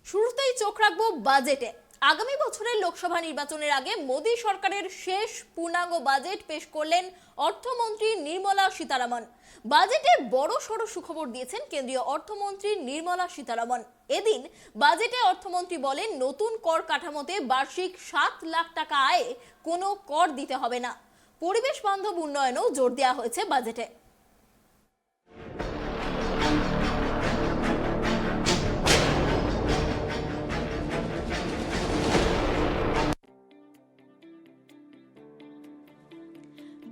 শুরুতেই চোখ রাখবো বাজেটে। আগামী বছরের লোকসভা নির্বাচনের আগে মোদী সরকারের শেষ পূর্ণাঙ্গ বাজেট পেশ করলেন অর্থমন্ত্রী নির্মলা সীতারামন। বাজেটে বড়সড় সুখবর দিয়েছেন কেন্দ্রীয় অর্থমন্ত্রী নির্মলা সীতারামন। এদিন বাজেটে অর্থমন্ত্রী বলেন, নতুন কর কাঠামোতে বার্ষিক 7 লাখ টাকা আয়ে কোনো কর দিতে হবে না। পরিবেশ বান্ধব উন্নয়নেও জোর দেওয়া হয়েছে বাজেটে।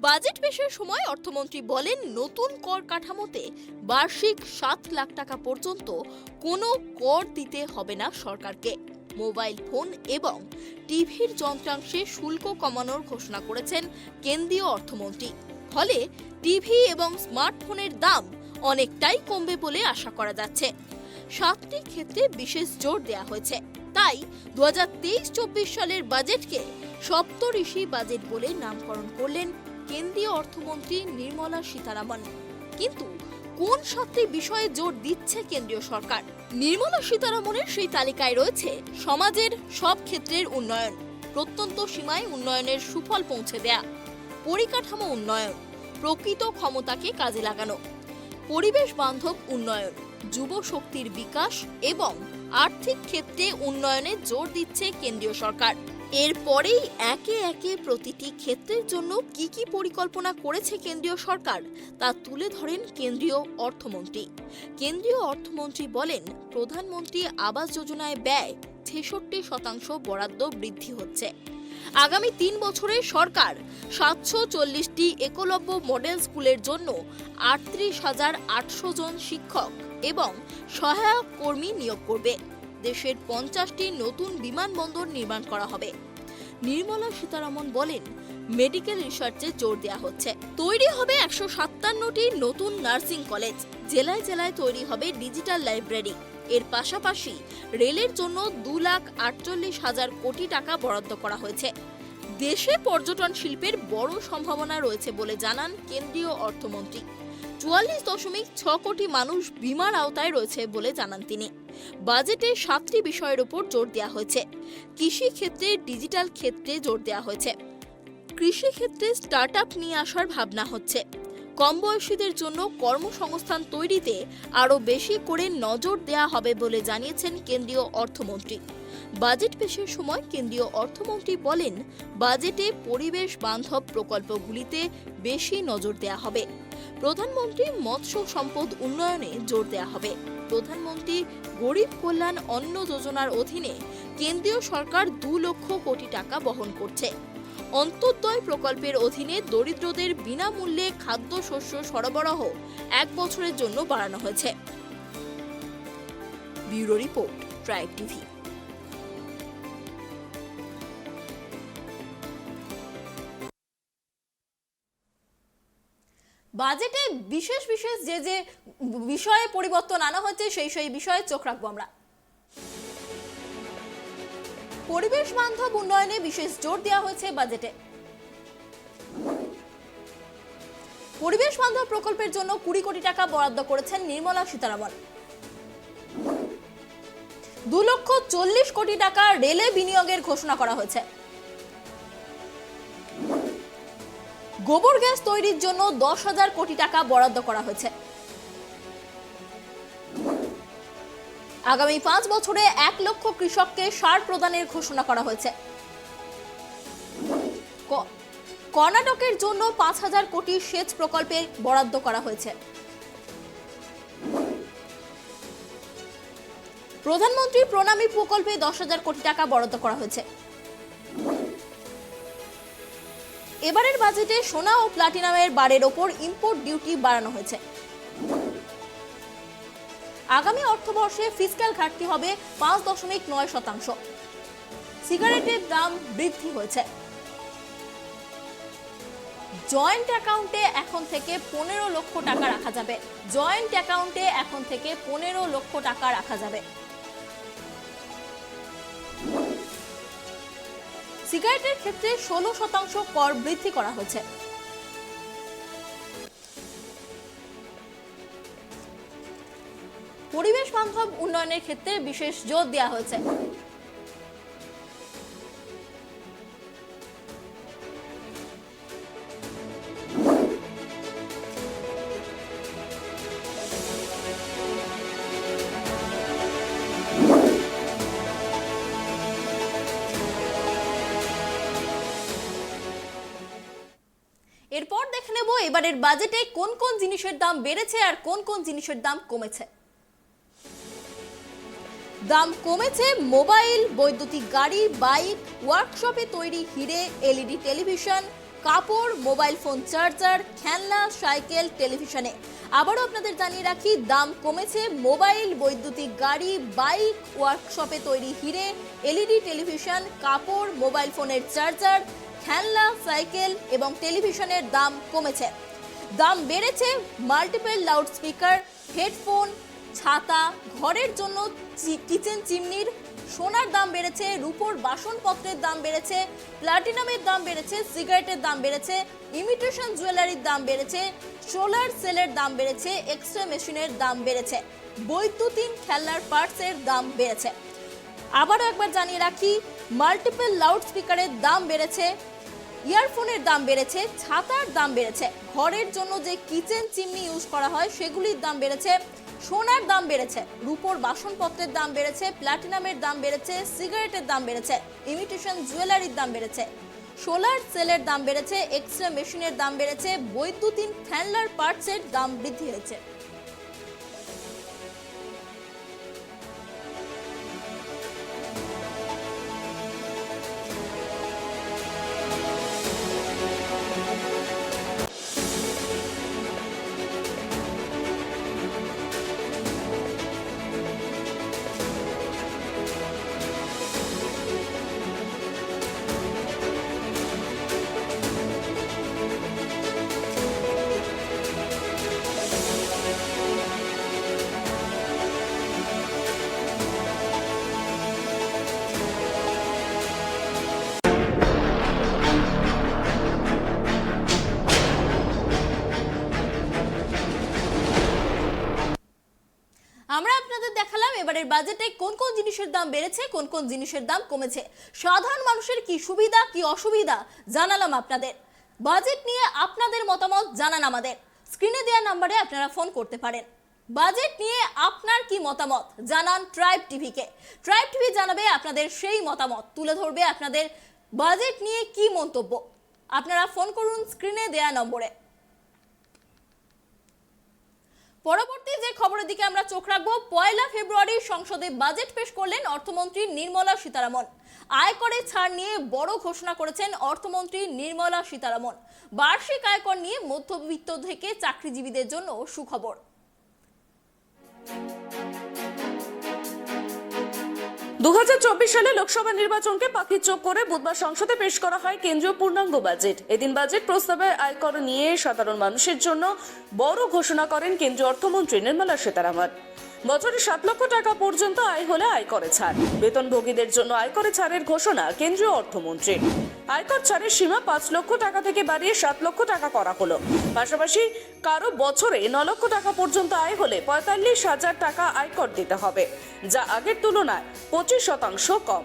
বাজেট পেশের সময় অর্থমন্ত্রী বলেন, নতুন কর কাঠামোতে বার্ষিক 7 লাখ টাকা পর্যন্ত কোনো কর দিতে হবে না সরকারকে। মোবাইল ফোন এবং টিভির যন্ত্রাংশে শুল্ক কমানোর ঘোষণা করেছেন কেন্দ্রীয় অর্থমন্ত্রী। ফলে টিভি এবং স্মার্টফোনের দাম অনেকটাই কমবে বলে আশা করা যাচ্ছে। 7টি ক্ষেত্রে বিশেষ জোর দেওয়া হয়েছে। তাই 2023-24 সালের বাজেটকে সপ্তঋষি বাজেট বলে নামকরণ করলেন কেন্দ্রীয় অর্থমন্ত্রী নির্মলা সীতারামন। কিন্তু কোন 7টি বিষয়ে জোর দিচ্ছে কেন্দ্রীয় সরকার? নির্মলা সীতারামনের সেই তালিকায় রয়েছে সমাজের সব ক্ষেত্রের উন্নয়ন, প্রত্যন্ত সীমায় উন্নয়নের সুফল পৌঁছে দেয়া, পরিকাঠামো উন্নয়ন, প্রকৃত ক্ষমতাকে কাজে লাগানো, পরিবেশ বান্ধব উন্নয়ন, যুব শক্তির বিকাশ এবং আর্থিক ক্ষেত্রে উন্নয়নে জোর দিচ্ছে কেন্দ্রীয় সরকার। এরপরেই একে একে প্রতিটি ক্ষেত্রের জন্য কি কি পরিকল্পনা করেছে কেন্দ্রীয় সরকার তা তুলে ধরেন কেন্দ্রীয় অর্থমন্ত্রী। কেন্দ্রীয় অর্থমন্ত্রী বলেন, প্রধানমন্ত্রী আবাস যোজনায় ব্যয় 66% বরাদ্দ বৃদ্ধি হচ্ছে। আগামী 3 বছরে সরকার 740টি একলব্য মডেল স্কুলের জন্য 38,800 জন শিক্ষক এবং সহায়ক কর্মী নিয়োগ করবে। দেশের 50টি নতুন বিমানবন্দর নির্মাণ করা হবে। নির্মলা সীতারামন বলেন, মেডিকেল রিসার্চে জোর দেওয়া হচ্ছে। তৈরি হবে 157টি নতুন নার্সিং কলেজ। জেলায় জেলায় তৈরি হবে ডিজিটাল লাইব্রেরি। এর পাশাপাশি রেলের জন্য 2,48,000 কোটি টাকা বরাদ্দ করা হয়েছে। দেশে পর্যটন শিল্পের বড় সম্ভাবনা রয়েছে বলে জানান কেন্দ্রীয় অর্থমন্ত্রী। 44.6 কোটি মানুষ বীমার আওতায় রয়েছে বলে জানান তিনি। বাজেটে 7টি বিষয়ের উপর জোর দেওয়া হয়েছে। কৃষি ক্ষেত্রে, ডিজিটাল ক্ষেত্রে জোর দেওয়া হয়েছে। কৃষি ক্ষেত্রে স্টার্টআপ নিয়ে আসার ভাবনা হচ্ছে। কম বয়সীদের জন্য কর্মসংস্থান তৈরিতে আরও বেশি করে নজর দেওয়া হবে বলে জানিয়েছেন কেন্দ্রীয় অর্থমন্ত্রী। বাজেট পেশের সময় কেন্দ্রীয় অর্থমন্ত্রী বলেন, বাজেটে পরিবেশ বান্ধব প্রকল্পগুলিতে বেশি নজর দেওয়া হবে। প্রধানমন্ত্রী মৎস্য সম্পদ উন্নয়নে জোর দেওয়া হবে। প্রধানমন্ত্রী গরিব কল্যাণ অন্ন যোজনার অধীনে কেন্দ্রীয় সরকার 2 লক্ষ কোটি টাকা বহন করছে। অন্তর্দয় প্রকল্পের অধীনে দরিদ্রদের বিনামূল্যে খাদ্যশস্য সরবরাহ 1 বছরের জন্য বাড়ানো হয়েছে। Bureau report, tribe TV. বাজেটে বিশেষ যে বিষয়ে পরিবর্তন আনা হচ্ছে সেই বিষয়ে চোখ রাখবো আমরা। পরিবেশ বান্ধব উন্নয়নে বিশেষ জোর দেওয়া হয়েছে বাজেটে। পরিবেশ বান্ধব প্রকল্পের জন্য 20 কোটি টাকা বরাদ্দ করেছেন নির্মলা সীতারামন। 2,40,00,000 কোটি টাকা রেলে বিনিয়োগের ঘোষণা করা হয়েছে। গোবর গ্যাস তৈরির জন্য 10,000 কোটি টাকা বরাদ্দ করা হয়েছে। আগামী 5 বছরে 1 লক্ষ কৃষককে সার প্রদানের ঘোষণা করা হয়েছে। কর্ণাটকের জন্য 5,000 কোটি সেচ প্রকল্পে বরাদ্দ করা হয়েছে। প্রধানমন্ত্রী প্রণামী প্রকল্পে 10,000 কোটি টাকা বরাদ্দ করা হয়েছে। এবারের বাজেটে সোনা ও প্লাটিনামের বারের ওপর ইম্পোর্ট ডিউটি বাড়ানো হয়েছে। আগামী অর্থবর্ষে ফিসক্যাল ঘাটতি হবে 5.9%। সিগারেটের দাম বৃদ্ধি হয়েছে। জয়েন্ট অ্যাকাউন্টে এখন থেকে 15 লক্ষ টাকা রাখা যাবে। জয়েন্ট অ্যাকাউন্টে এখন থেকে 15 লক্ষ টাকা রাখা যাবে। সিগারেটের ক্ষেত্রে 16% কর বৃদ্ধি করা হয়েছে। পরিবেশ বান্ধব বাস্তব উন্নয়নের ক্ষেত্রে বিশেষ জোর দেওয়া হয়েছে। এরপর দেখে নেব এবারের বাজেটে কোন কোন জিনিসের দাম বেড়েছে আর কোন কোন জিনিসের দাম কমেছে। দাম কমেছে মোবাইল, বৈদ্যুতিক গাড়ি, বাইক, ওয়ার্কশপে তৈরি হিরে, এলইডি টেলিভিশন, কাপড়, মোবাইল ফোন চার্জার, খেলনা, সাইকেল, টেলিভিশনে। আবারও আপনাদের জানিয়ে রাখি, দাম কমেছে মোবাইল, বৈদ্যুতিক গাড়ি, বাইক, ওয়ার্কশপে তৈরি হিরে, এলইডি টেলিভিশন, কাপড়, মোবাইল ফোনের চার্জার, খেলনা, সাইকেল এবং টেলিভিশনের দাম কমেছে। দাম বেড়েছে মাল্টিপল লাউডস্পিকার, হেডফোন, ছাতা, ঘরের জন্য কিচেন চিমনির। সোনার দাম বেড়েছে, রূপোর বাসনপত্রের দাম বেড়েছে, প্লাটিনামের দাম বেড়েছে, সিগারেটের দাম বেড়েছে, ইমিটেশন জুয়েলারির দাম বেড়েছে, সোলার সেলের দাম বেড়েছে, এক্সরে মেশিনের দাম বেড়েছে, বৈদ্যুতিন খেলনার পার্টসের দাম বেড়েছে। আবারও একবার জানিয়ে রাখি, মাল্টিপল লাউডস্পিকারের দাম বেড়েছে, ইয়ারফোনের দাম বেড়েছে, ছাতার দাম বেড়েছে, ঘরের জন্য যে কিচেন চিমনি ইউজ করা হয় সেগুলির দাম বেড়েছে, সোনার দাম বেড়েছে, রূপোর বাসনপত্রের দাম বেড়েছে, প্লাটিনামের দাম বেড়েছে, সিগারেটের দাম বেড়েছে, ইমিটেশন জুয়েলারির দাম বেড়েছে, সোলার সেলের দাম বেড়েছে, এক্সরে মেশিনের দাম বেড়েছে, বৈদ্যুতিন খেলনার পার্টসের দাম বৃদ্ধি হয়েছে। আমরা আপনাদের দেখালাম এবারের বাজেটে কোন কোন জিনিসের দাম বেড়েছে, কোন কোন জিনিসের দাম কমেছে, সাধারণ মানুষের কি সুবিধা কি অসুবিধা জানালাম আপনাদের। বাজেট নিয়ে আপনাদের মতামত জানান আমাদের। স্ক্রিনে দেওয়া নম্বরে আপনারা ফোন করতে পারেন। বাজেট নিয়ে আপনার কি মতামত জানান ট্রাইব টিভিকে। ট্রাইব টিভি জানাবে আপনাদের সেই মতামত, তুলে ধরবে আপনাদের বাজেট নিয়ে কি মন্তব্য। আপনারা ফোন করুন স্ক্রিনে দেওয়া নম্বরে। পরবর্তী যে খবরের দিকে আমরা চোখ রাখবো, 1 ফেব্রুয়ারি সংসদে বাজেট পেশ করলেন অর্থমন্ত্রী নির্মলা সীতারামন। আয়করে ছাড় নিয়ে বড় ঘোষণা করেছেন অর্থমন্ত্রী নির্মলা সীতারামন। বার্ষিক আয়কর নিয়ে মধ্যবিত্ত থেকে চাকরিজীবীদের জন্য সুখবর। 2024 সালে লোকসভা নির্বাচনকে পাখির চোখ করে বুধবার সংসদে পেশ করা হয় কেন্দ্রীয় পূর্ণাঙ্গ বাজেট। এদিন বাজেট প্রস্তাবে আয়কর নিয়ে সাধারণ মানুষের জন্য বড় ঘোষণা করেন কেন্দ্রীয় অর্থমন্ত্রী নির্মলা সীতারামন। বছরে 7 লক্ষ টাকা পর্যন্ত আয় হলে আয়করে ছাড়। বেতনভোগীদের জন্য আয়করে ছাড়ের ঘোষণা কেন্দ্রীয় অর্থমন্ত্রীর। আয়কর ছাড়ের সীমা 5 লক্ষ টাকা থেকে বাড়িয়ে 7 লক্ষ টাকা করা হলো। পাশাপাশি কারো বছরে 9 লক্ষ টাকা পর্যন্ত আয় হলে 45,000 টাকা আয়কর দিতে হবে, যা আগের তুলনায় 25% কম।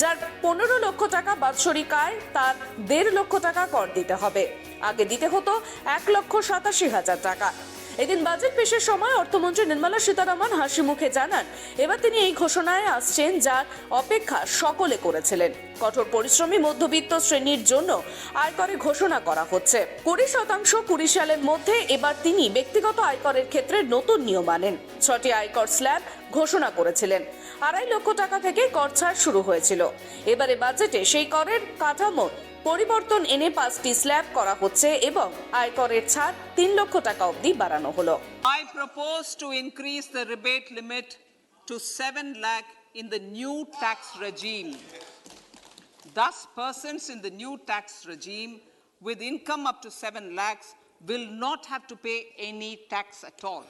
যার 15 লক্ষ টাকা বাৎসরিক আয়, তার 1.5 লক্ষ টাকা কর দিতে হবে। আগে দিতে হতো 1,87,000 টাকা। এদিন বাজেট পেশের সময় অর্থমন্ত্রী নির্মলা সীতারামন হাসি মুখে জানান, এবার তিনি এই ঘোষণায় আসছেন যার অপেক্ষা সকলে করেছিলেন। কঠোর পরিশ্রমী মধ্যবিত্ত শ্রেণীর জন্য আয়করে ঘোষণা করা হচ্ছে 20% 20 সালের মধ্যে। এবার তিনি ব্যক্তিগত আয়করের ক্ষেত্রে নতুন নিয়ম আনেন। 6টি আয়কর স্ল্যাব ঘোষণা করেছিলেন। 2.5 লক্ষ টাকা থেকে কর ছাড় শুরু হয়েছিল। এবারে বাজেটে সেই করের কাঠামো পরিবর্তন এনে 5টি স্ল্যাব করা হচ্ছে এবং আয়করের ছাড় 3 লক্ষ টাকা অবধি বাড়ানো হলো। I propose to increase the rebate limit to 7 lakh in the new tax regime. Thus, persons in the new tax regime with income up to 7 lakhs will not have to pay any tax at all.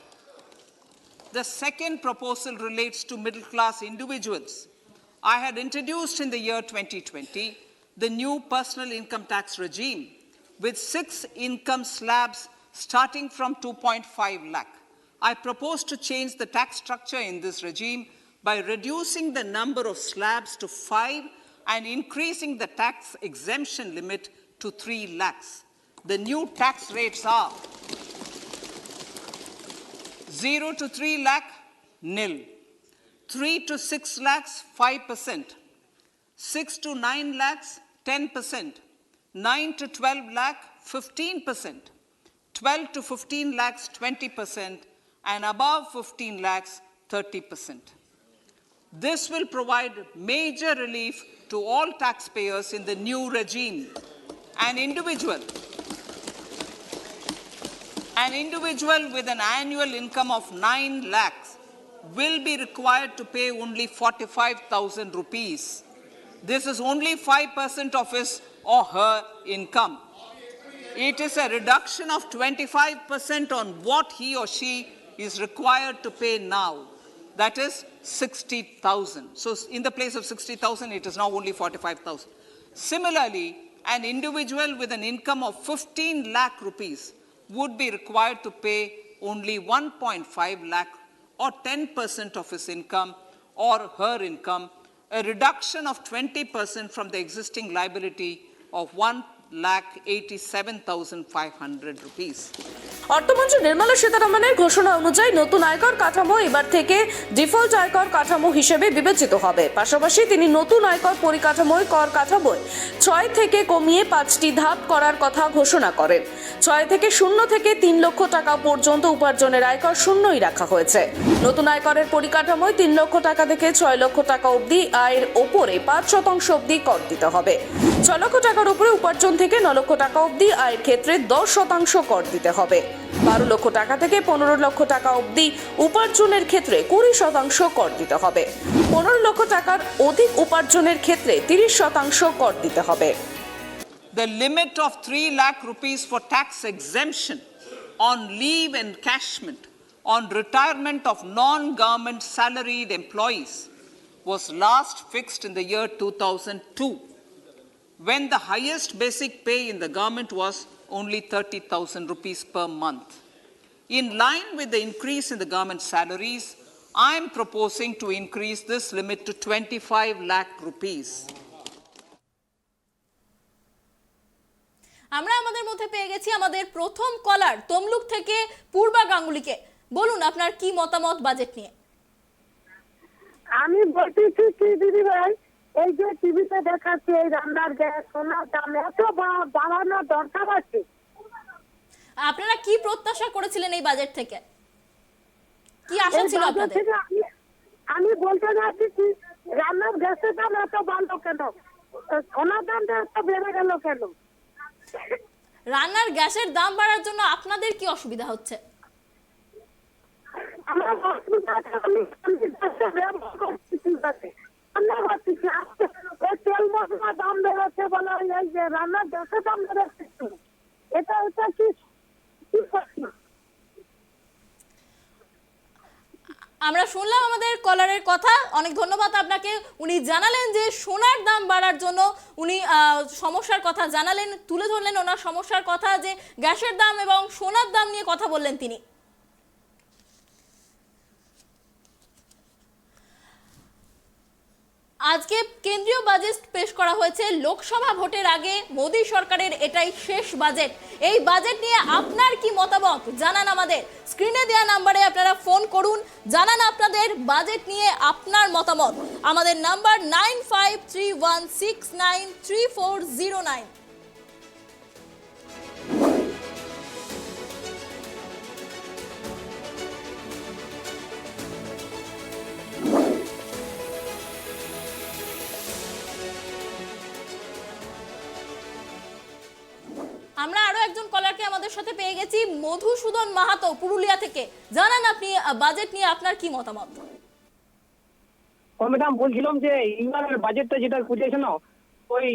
The second proposal relates to middle-class individuals. I had introduced in the year 2020 the new personal income tax regime with 6 income slabs starting from 2.5 lakh. I propose to change the tax structure in this regime by reducing the number of slabs to 5 and increasing the tax exemption limit to 3 lakhs. The new tax rates are 0 to 3 lakh, nil. 3 to 6 lakhs, 5%. 6 to 9 lakhs, 10%. 9 to 12 lakh, 15%. 12 to 15 lakhs, 20%. And above 15 lakhs, 30%. This will provide major relief to all taxpayers in the new regime. An individual with an annual income of 9 lakhs will be required to pay only 45,000 rupees. This is only 5% of his or her income. It is a reduction of 25% on what he or she is required to pay now. That is 60,000. So in the place of 60,000, it is now only 45,000. Similarly, an individual with an income of 15 lakh rupees would be required to pay only 1.5 lakh or 10% of his income or her income, a reduction of 20% from the existing liability of 1,87,500 rupees. অর্থমন্ত্রী নির্মলা সীতারামনের ঘোষণা অনুযায়ী নতুন আয়কর কাঠামো এবার থেকে default আয়কর কাঠামো হিসেবে বিবেচিত হবে। পাশাপাশি তিনি নতুন আয়কর পরিকাঠামোয় কর কাঠামোয় 6 থেকে কমিয়ে 5টি ধাপ করার কথা ঘোষণা করেন। 6 থেকে 0 থেকে 3 লক্ষ টাকা পর্যন্ত উপার্জনের আয়কর শূন্যই রাখা হয়েছে। নতুন আয়করের পরিকাঠামোয় 3 লক্ষ টাকা থেকে 6 লক্ষ টাকা অবধি আয়ের ওপরে 5% অবধি কর দিতে হবে। 6 লক্ষ টাকার উপরে উপার্জন থেকে 9 লক্ষ টাকা অবধি আয়ের ক্ষেত্রে 10% কর দিতে হবে। 12 লক্ষ টাকা থেকে 15 লক্ষ টাকা অবধি উপার্জনের ক্ষেত্রে 20% কর দিতে হবে। 15 লক্ষ টাকার অধিক উপার্জনের ক্ষেত্রে 30% কর দিতে হবে। The limit of 3 lakh rupees for tax exemption on leave encashment on retirement of non-government salaried employees was last fixed in the year 2002, when the highest basic pay in the government was only 30,000 rupees per month. In line with the increase in the government salaries, I am proposing to increase this limit to 25 lakh rupees. আমরা আমাদের মধ্যে পেয়ে গেছি আমাদের প্রথম কলার তমলুক থেকে পূর্বা গাঙ্গুলিকে। বলুন আপনার কি মতামত বাজেট নিয়ে। আমি বলতেছি কি দিদি ভাই, এই যে টিভিতে দেখাচ্ছে এই রান্নার গ্যাস সোনার দাম এত বাড়ানোর দরকার আছে? আপনারা কি প্রত্যাশা করেছিলেন এই বাজেট থেকে? কি আশা ছিল আপনাদের? আমি বলতে চাচ্ছি কি রান্নার গ্যাসের দাম এত বাড়লো কেন, সোনার দামটা এত বেড়ে গেল কেন? রান্নার গ্যাসের দাম বাড়ার জন্য আপনাদের কি অসুবিধা হচ্ছে? আমরা তেল মশলা দাম বেড়েছে বলে এই যে রান্নার গ্যাসের দাম বেড়েছে, এটা কি? আমরা শুনলাম আমাদের কলারের কথা, অনেক ধন্যবাদ আপনাকে। উনি জানালেন যে সোনার দাম বাড়ার জন্য উনি সমস্যার কথা জানালেন, তুলে ধরলেন ওনার সমস্যার কথা, যে গ্যাসের দাম এবং সোনার দাম নিয়ে কথা বললেন তিনি। আজকে কেন্দ্রীয় বাজেট পেশ করা হয়েছে লোকসভা ভোটের আগে। মোদী সরকারের এটাই শেষ বাজেট। এই বাজেট নিয়ে আপনার কি মতামত জানান আমাদের। স্ক্রিনে দেওয়া নাম্বারে আপনারা ফোন করুন, জানান আপনাদের বাজেট নিয়ে আপনার মতামত। আমাদের নাম্বার 9531693409। আমরা আরো একজন কলারকে আমাদের সাথে পেয়ে গেছি, মধুসূদন মাহাতো পুরুলিয়া থেকে। জানান আপনি বাজেট নিয়ে আপনার কি মতামত। ম্যাডাম বলছিলাম যে ইউনিয়নের বাজেটটা যেটা বুঝেছেন ওই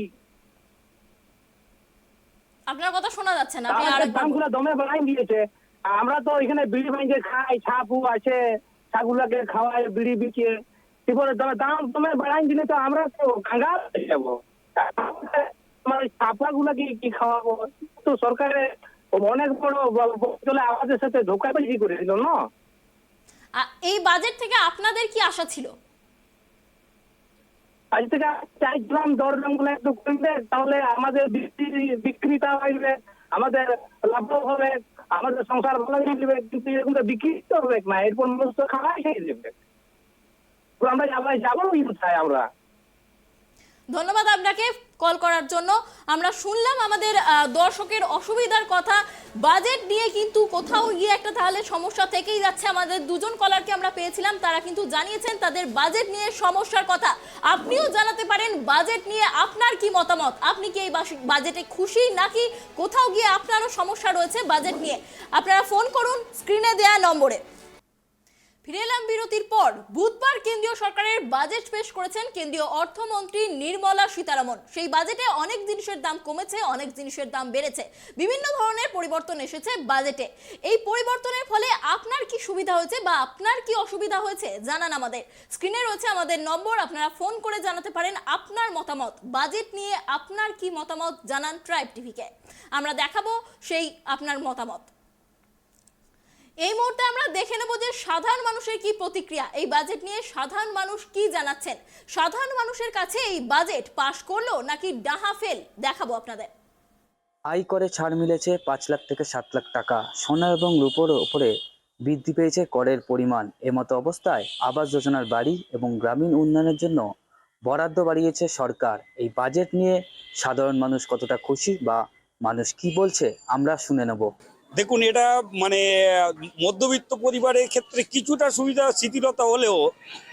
আপনার কথা শোনা যাচ্ছে না, আপনি আরেকবার দামগুলো দমে বাড়াই দিয়েছে। আমরা তো এখানে বিড়ি ভাঙে খাই, ছাপু আছে, ছাগুলাকে খাওয়াই, বিড়ি বিকে, এরপরে দাম দমে বাড়াই দিলে তো আমরা তো কাঙ্গাল হয়ে যাবো। আমার ছাপাগুলাকে কি খাওয়াবো? তো সরকারের অনেক বড় চলে আমাদের সাথে ধোকাবাজি করেছিল না। এই বাজেট থেকে আপনাদের কি আশা ছিল? আজ থেকে চাইছিলাম দরদাম গুলো একটু কমবে, তাহলে আমাদের বিক্রিটা হইবে, আমাদের লাভ হবে, আমাদের সংসার ভালো চলবে। কিন্তু এরকম তো বিক্রি তো হবে না, এরপর মানুষ তো খাওয়াই খেয়ে দেবে। আমরা যাবো কোথায় আমরা? ধন্যবাদ আপনাকে কল করার জন্য। আমরা শুনলাম আমাদের দর্শকের অসুবিধার কথা। বাজেট নিয়ে কিন্তু কোথাও গিয়ে একটা তাহলে সমস্যা থেকেই যাচ্ছে। আমাদের দুজন কলারকে আমরা পেয়েছিলাম, তারা কিন্তু জানিয়েছেন তাদের বাজেট নিয়ে সমস্যার কথা। আপনিও জানাতে পারেন বাজেট নিয়ে আপনার কি মতামত। আপনি কি এই বাজেটে খুশি, নাকি কোথাও গিয়ে আপনারও সমস্যা রয়েছে বাজেট নিয়ে? আপনারা ফোন করুন স্ক্রিনে দেয়া নম্বরে। ফিরে এলাম বিরতির পর। বুধবার কেন্দ্রীয় সরকারের বাজেট পেশ করেছেন কেন্দ্রীয় অর্থমন্ত্রী নির্মলা সীতারামন। সেই বাজেটে অনেক জিনিসের দাম কমেছে, অনেক জিনিসের দাম বেড়েছে, বিভিন্ন ধরনের পরিবর্তন এসেছে বাজেটে। এই পরিবর্তনের ফলে আপনার কি সুবিধা হয়েছে বা আপনার কি অসুবিধা হয়েছে জানান আমাদের। স্ক্রিনে রয়েছে আমাদের নম্বর, আপনারা ফোন করে জানাতে পারেন আপনার মতামত। বাজেট নিয়ে আপনার কি মতামত জানান ট্রাইব টিভিকে, আমরা দেখাবো সেই আপনার মতামত। এই মুহূর্তে আমরা দেখে নেব যে সাধারণ মানুষের কি প্রতিক্রিয়া, এই বাজেট নিয়ে সাধারণ মানুষ কি জানাচ্ছেন। সাধারণ মানুষের কাছে এই বাজেট পাশ করলো নাকি ডাহা ফেল, দেখাবো আপনাদের। আয় করে ছাড় মিলেছে 5 লাখ থেকে 7 লাখ টাকা। সোনা এবং রূপোর উপরে বৃদ্ধি পেয়েছে করের পরিমাণ। এমতো অবস্থায় আবাস যোজনার বাড়ি এবং গ্রামীণ উন্নয়নের জন্য বরাদ্দ বাড়িয়েছে সরকার। এই বাজেট নিয়ে সাধারণ মানুষ কতটা খুশি বা মানুষ কি বলছে আমরা শুনে নেব। দেখুন, এটা মানে মধ্যবিত্ত পরিবারের ক্ষেত্রে কিছুটা সুবিধা শিথিলতা হলেও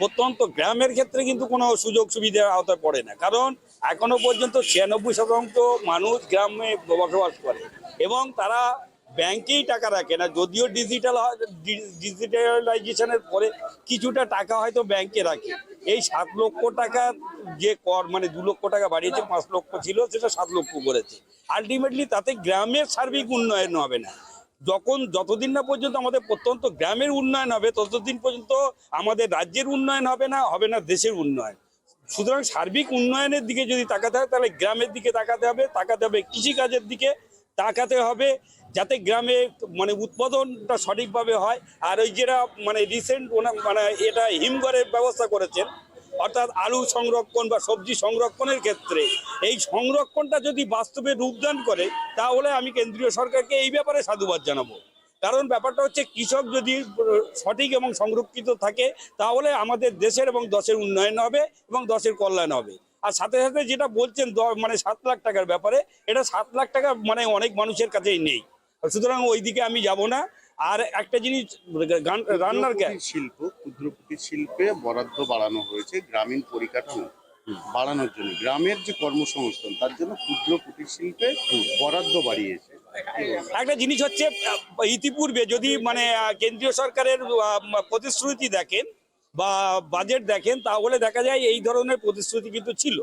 প্রত্যন্ত গ্রামের ক্ষেত্রে কিন্তু কোনো সুযোগ সুবিধার আওতায় পড়ে না। কারণ এখনো পর্যন্ত 96% মানুষ গ্রামে বসবাস করে এবং তারা ব্যাংকেই টাকা রাখে না। যদিও ডিজিটালাইজেশনের পরে কিছুটা টাকা হয়তো ব্যাংকে রাখে। এই 7 লক্ষ টাকা যে কর, মানে 2 লক্ষ টাকা বাড়িয়েছে, 5 লক্ষ ছিল সেটা 7 লক্ষ করেছে। আলটিমেটলি তাতে গ্রামের সার্বিক উন্নয়ন হবে না। যতদিন না পর্যন্ত আমাদের প্রত্যন্ত গ্রামের উন্নয়ন হবে, ততদিন পর্যন্ত আমাদের রাজ্যের উন্নয়ন হবে না দেশের উন্নয়ন। সুতরাং সার্বিক উন্নয়নের দিকে যদি তাকাতে হয়, তাহলে গ্রামের দিকে তাকাতে হবে কৃষিকাজের দিকে তাকাতে হবে, যাতে গ্রামে মানে উৎপাদনটা সঠিকভাবে হয়। আর ওই যেটা মানে রিসেন্ট মানে এটা হিমঘরের ব্যবস্থা করেছেন, অর্থাৎ আলু সংরক্ষণ বা সবজি সংরক্ষণের ক্ষেত্রে এই সংরক্ষণটা যদি বাস্তবে রূপদান করে, তাহলে আমি কেন্দ্রীয় সরকারকে এই ব্যাপারে সাধুবাদ জানাবো। কারণ ব্যাপারটা হচ্ছে, কৃষক যদি সঠিক এবং সংরক্ষিত থাকে, তাহলে আমাদের দেশের এবং দশের উন্নয়ন হবে এবং দশের কল্যাণ হবে। আর সাথে সাথে যেটা বলছেন মানে 7 লাখ টাকার ব্যাপারে, এটা 7 লাখ টাকা মানে অনেক মানুষের কাছেই নেই। সুতরাং ওই দিকে আমি যাব না। আর একটা জিনিস, রান্নার গ্যাস ক্ষুদ্র কুটির শিল্পে বরাদ্দ বাড়ানো হয়েছে গ্রামীণ পরিকাঠামো বাড়ানোর জন্য, গ্রামের যে কর্মসংস্থান তার জন্য ক্ষুদ্র কুটির শিল্পে বরাদ্দ বাড়িয়েছে। একটা জিনিস হচ্ছে, ইতিপূর্বে যদি মানে কেন্দ্রীয় সরকারের প্রতিশ্রুতি দেখেন বা বাজেট দেখেন, তাহলে দেখা যায় এই ধরনের প্রতিশ্রুতি কিন্তু ছিল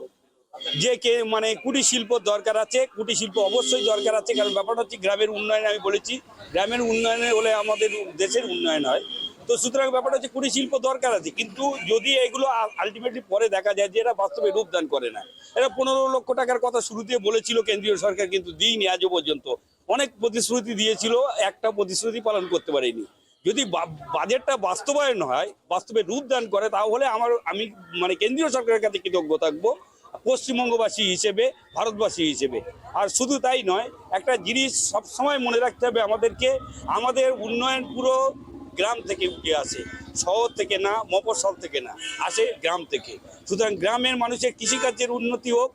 যে মানে কুটির শিল্প দরকার আছে, কুটির শিল্প অবশ্যই দরকার আছে। কারণ ব্যাপারটা হচ্ছে গ্রামের উন্নয়নে, আমি বলেছি গ্রামের উন্নয়নে হলে আমাদের দেশের উন্নয়ন হয়। তো সুতরাং ব্যাপারটা হচ্ছে কুটির শিল্প দরকার আছে, কিন্তু যদি এগুলো আলটিমেটলি পরে দেখা যায় যে এরা বাস্তবে রূপদান করে না। এরা 15 লক্ষ টাকার কথা শুরুতে বলেছিল কেন্দ্রীয় সরকার, কিন্তু দিইনি আজও পর্যন্ত। অনেক প্রতিশ্রুতি দিয়েছিল, একটা প্রতিশ্রুতি পালন করতে পারেনি। যদি বাজেটটা বাস্তবায়ন হয়, বাস্তবে রূপদান করে, তাহলে আমি মানে কেন্দ্রীয় সরকারের কাছে কৃতজ্ঞ থাকবো পশ্চিমবঙ্গবাসী হিসেবে, ভারতবাসী হিসেবে। আর শুধু তাই নয়, একটা জিনিস সবসময় মনে রাখতে হবে আমাদেরকে, আমাদের উন্নয়ন পুরো গ্রাম থেকে উঠে আসে, শহর থেকে না, মফস্বল থেকে না, আসে গ্রাম থেকে। সুতরাং গ্রামের মানুষের কৃষিকার্যের উন্নতি হোক।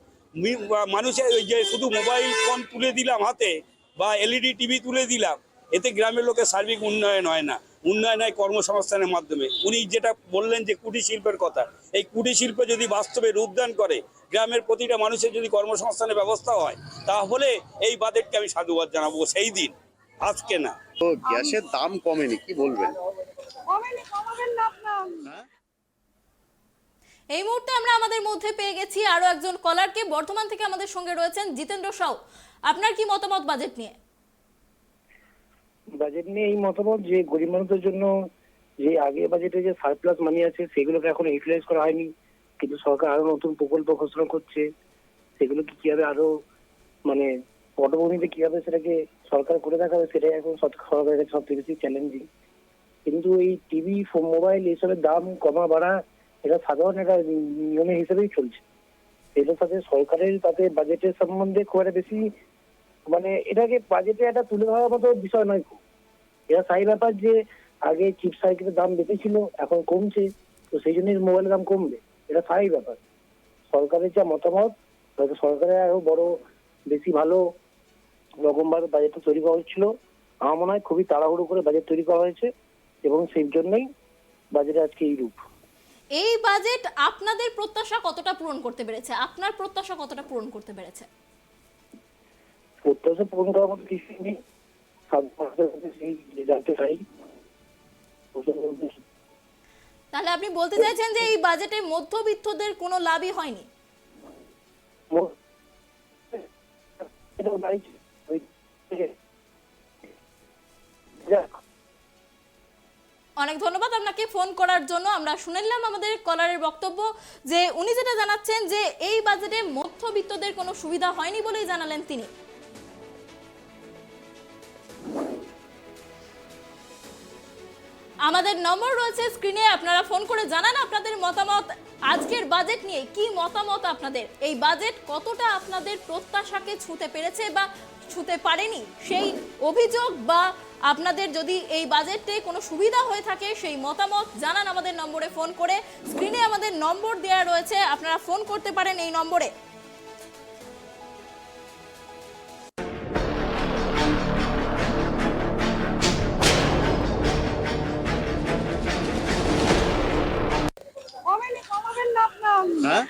মানুষের ওই যে শুধু মোবাইল ফোন তুলে দিলাম হাতে বা এলইডি টিভি তুলে দিলাম, এতে গ্রামের লোকের সার্বিক উন্নয়ন হয় না। উন্নয়ন হয় কর্মসংস্থানের মাধ্যমে। উনি যেটা বললেন যে কুটির শিল্পের কথা, এই কুটির শিল্প যদি বাস্তবে রূপদান করে, গ্রামের প্রতিটা মানুষের যদি কর্মসংস্থানের ব্যবস্থা হয়, তাহলে এই বাজেটকে আমি সাধুবাদ জানাবো সেই দিন, আজকে না। তো গ্যাসের দাম কমেনি, কি বলবেন? এই মুহূর্তে আমরা আমাদের মধ্যে পেয়ে গেছি আরো একজন কলারকে। বর্ধমান থেকে আমাদের সঙ্গে রয়েছেন জিতেন্দ্র সাউ। আপনার কি মতামত বাজেট নিয়ে? বাজেট নিয়ে এই মতামত যে গরিব মানুষদের জন্য যে আগে বাজেটে যে সারপ্লাস মানি আছে সেগুলোকে এখন ইউটিলাইজ করা হয়নি, কিন্তু সরকার আরো নতুন প্রকল্প ঘোষণা করছে। সেগুলোকে কিভাবে আরো মানে পটভূমিতে কিভাবে সেটাকে সরকার করে দেখাবে, সেটাই এখন সরকারের কাছে সবচেয়ে বেশি চ্যালেঞ্জিং। কিন্তু এই টিভি, মোবাইল এসবের দাম কমা বাড়া এটা সাধারণ একটা নিয়মের হিসেবেই চলছে। এটার সাথে সরকারের তাতে বাজেটের সম্বন্ধে খুব একটা বেশি মানে এটাকে বাজেটে একটা তুলে ধরার মতো বিষয় নয় খুব। এটা স্থায়ী ব্যাপার যে আগে চিপ সাইকেলের দাম বেশি ছিল, এখন কমছে, তো সেই জন্যই মোবাইলের দাম কমবে, এটা স্থায়ী ব্যাপার। সরকারের যা মতামত, হয়তো সরকারের আরো বড় বেশি ভালো রকমভাবে বাজেটটা তৈরি করা হচ্ছিল। আমার মনে হয় খুবই তাড়াহুড়ো করে বাজেট তৈরি করা হয়েছে এবং সেই জন্যই বাজেটে আজকে এই রূপ। এই বাজেট আপনাদের প্রত্যাশা কতটা পূরণ করতে পেরেছে? আপনার প্রত্যাশা কতটা পূরণ করতে পেরেছে? প্রত্যাশা পূরণ করার মতো কিছু নেই, সেই জানতে চাই। তাহলে আপনি বলতে চাইছেন যে এই বাজেটে মধ্যবিত্তদের কোনো লাভই হয়নি? অনেক ধন্যবাদ আপনাকে ফোন করার জন্য। আমরা শুনে নিলাম আমাদের কলারের বক্তব্য, যে উনি যেটা জানাচ্ছেন যে এই বাজেটে মধ্যবিত্তদের কোনো সুবিধা হয়নি বলেই জানালেন তিনি। আমাদের নম্বর রয়েছে স্ক্রিনে, আপনারা ফোন করে জানান আপনাদের মতামত। আজকের বাজেট নিয়ে কি মতামত আপনাদের? এই বাজেট কতটা আপনাদের প্রত্যাশাকে ছুঁতে পেরেছে বা ছুঁতে পারেনি, সেই অভিযোগ বা আপনাদের যদি এই বাজেটে কোনো সুবিধা হয়ে থাকে সেই মতামত জানান আমাদের নম্বরে ফোন করে। স্ক্রিনে আমাদের নম্বর দেওয়া রয়েছে, আপনারা ফোন করতে পারেন এই নম্বরে। হ্যাঁ,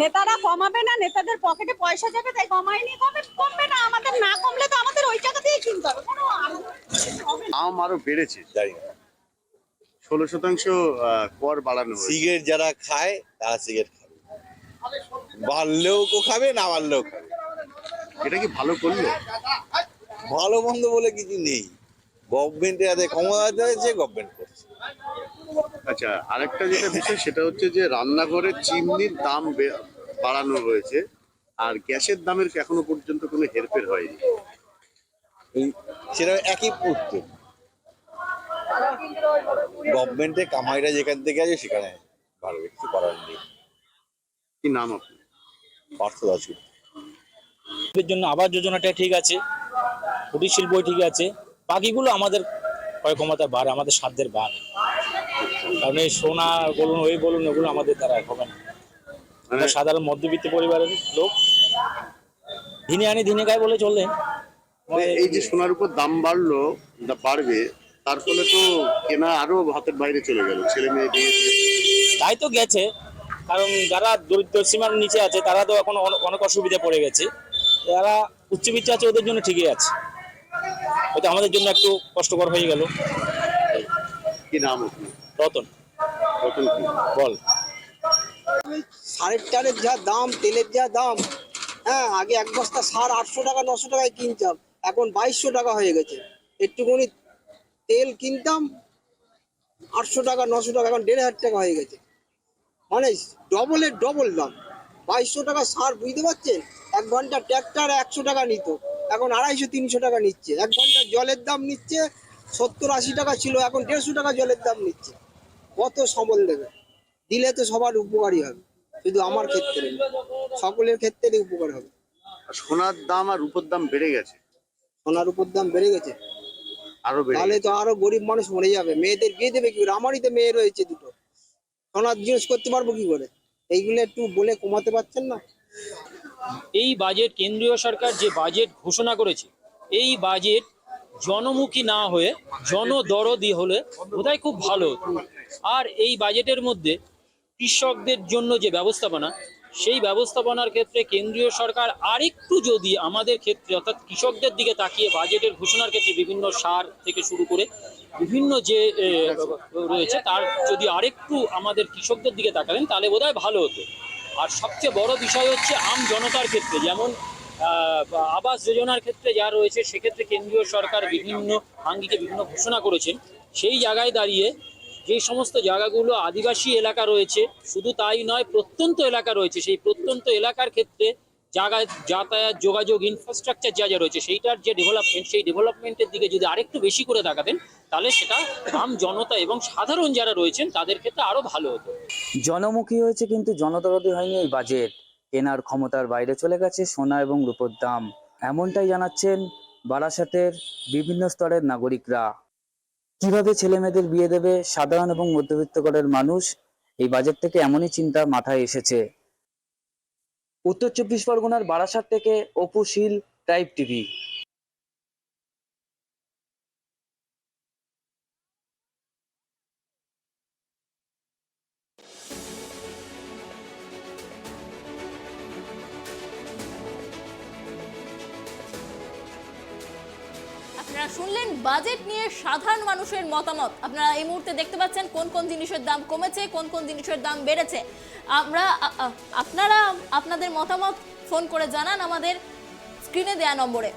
নেতারা কমাবে না, নেতাদের পকেটে পয়সা যাবে তাই কমায়নি, কমবে না। আমাদের না কমলে তো আমাদের ওই টাকা দিয়ে কিনতে হবে। দাম আরো বেড়েছে, জানি না 16% কর বাড়ানো হয়েছে। সিগারেট যারা খায় তারা সিগারেট খাবে, বাড়লেও কেউ খাবে, না বাড়লেও খাবে। এটা কি ভালো করলো? ভালো মন্দ বলে কিছু নেই, গভর্নমেন্টের হাতে ক্ষমতা আছে, গভর্নমেন্ট করছে। আচ্ছা, আরেকটা যেটা বিষয় সেটা হচ্ছে যে রান্নাঘরের চিমনির দাম বাড়ানো হয়েছে, আর গ্যাসের দামের এখনো পর্যন্ত কোনো হেরফের হয়নি। সেটা একই পড়তো, গভর্নমেন্টের কামাইটা যেখান থেকে আছে সেখানে বাড়বে, কিছু করার নেই। কি নাম আপনি? পার্থ দাস। এর জন্য আবাস যোজনাটা ঠিক আছে, কুটির শিল্প ঠিক আছে, বাকিগুলো আমাদের ক্রয় ক্ষমতা বাড়ে, আমাদের সাধ্যের বাড়ে। কারণ এই সোনা বলুন, ওই বলুন, এগুলো আমাদের দ্বারা হবে না। আমরা সাধারণ মধ্যবিত্ত পরিবারের লোক, দিনে আনি দিনে খায় বলে চলে। এই যে সোনার উপর দাম বাড়বে, তার ফলে তো কেনা আরো হাতের বাইরে চলে গেল, ছেলে মেয়ে বিয়ে। তাই তো গেছে, কারণ যারা দরিদ্র সীমার নিচে আছে তারা তো এখন অনেক অসুবিধা পড়ে গেছে। যারা উচ্চবিত্ত আছে ওদের জন্য ঠিকই আছে, হয়তো আমাদের জন্য একটু কষ্টকর হয়ে গেল। কি নাম আপনি? রতন। রতন কি বল। সারের টারের যা দাম, তেলের যা দাম, হ্যাঁ, আগে এক বস্তা সার 800 টাকা 900 টাকায় কিনতাম, এখন 2200 টাকা হয়ে গেছে। একটুখানি তেল কিনতাম 800 টাকা 900 টাকা, এখন 1500 টাকা হয়ে গেছে। মানে ডবলের ডবল দাম। 2200 টাকা সার, বুঝতে পারছেন? 1 ঘন্টা ট্র্যাক্টর 100 টাকা নিত, এখন 250-300 টাকা নিচ্ছে। 1 ঘন্টা জলের দাম নিচ্ছে 70-80 টাকা ছিল, এখন 150 টাকা জলের দাম নিচ্ছে। কত সবল দেবে? দিলে তো সবার উপকারী হবে, শুধু আমার ক্ষেত্রে না, সকলের ক্ষেত্রে উপকার হবে। সোনার দাম আর রূপোর দাম বেড়ে গেছে। সোনার উপর দাম বেড়ে গেছে, আরো বেড়ে তাহলে গেছে। তো আরো গরিব মানুষ মরে যাবে। মেয়েদের বিয়ে দেবে কি করে? আমারই তো মেয়ে রয়েছে দুটো, সোনার জিনিস করতে পারবো কি করে? এইগুলো একটু বলে কমাতে পারছেন না? এই বাজেট, কেন্দ্রীয় সরকার যে বাজেট ঘোষণা করেছে, এই বাজেট জনমুখী না হয়ে জনদরদি হলে বোধহয় খুব ভালো হতো। আর এই বাজেটের মধ্যে কৃষকদের জন্য যে ব্যবস্থাপনা, সেই ব্যবস্থাপনার ক্ষেত্রে কেন্দ্রীয় সরকার আরেকটু যদি আমাদের ক্ষেত্রে অর্থাৎ কৃষকদের দিকে তাকিয়ে বাজেটের ঘোষণার ক্ষেত্রে বিভিন্ন সার থেকে শুরু করে বিভিন্ন যে রয়েছে তার যদি আরেকটু আমাদের কৃষকদের দিকে তাকালেন তাহলে বোধহয় ভালো হতো। আর সবচেয়ে বড় বিষয় হচ্ছে আম জনতার ক্ষেত্রে, যেমন আবাস যোজনার ক্ষেত্রে যা রয়েছে, সেক্ষেত্রে কেন্দ্রীয় সরকার বিভিন্ন আঙ্গিকে বিভিন্ন ঘোষণা করেছেন। সেই জায়গায় দাঁড়িয়ে যে সমস্ত জায়গাগুলো আদিবাসী এলাকা রয়েছে, শুধু তাই নয়, প্রত্যন্ত এলাকা রয়েছে, সেই প্রত্যন্ত এলাকার ক্ষেত্রে যাতায়াত যোগাযোগ ইনফ্রাস্ট্রাকচার যা যা রয়েছে সেইটার যে ডেভেলপমেন্ট, সেই ডেভেলপমেন্টের দিকে যদি আরেকটু বেশি করে তাকাতেন, তাহলে সেটা আম জনতা এবং সাধারণ যারা রয়েছেন তাদের ক্ষেত্রে আরো ভালো হতো। জনমুখী হয়েছে কিন্তু জনদরদি হয়নি এই বাজেট। কেনার ক্ষমতার বাইরে চলে গেছে সোনা এবং রূপোর দাম, এমনটাই জানাচ্ছেন বারাসাতের বিভিন্ন স্তরের নাগরিকরা। কিভাবে ছেলে মেয়েদের বিয়ে দেবে সাধারণ এবং মধ্যবিত্ত ঘরের মানুষ, এই বাজেট থেকে এমনই চিন্তা মাথায় এসেছে। উত্তর 24 পরগনার বারাসাত থেকে অপু শীল, ট্রাইব টিভি। আপনারা শুনলেন বাজেট নিয়ে সাধারণ মানুষের মতামত। আপনারা এই মুহূর্তে দেখতে পাচ্ছেন কোন কোন জিনিসের দাম কমেছে, কোন কোন জিনিসের দাম বেড়েছে। আপনারা আপনাদের মতামত ফোন করে জানান আমাদের স্ক্রিনে দেয়া নম্বরে।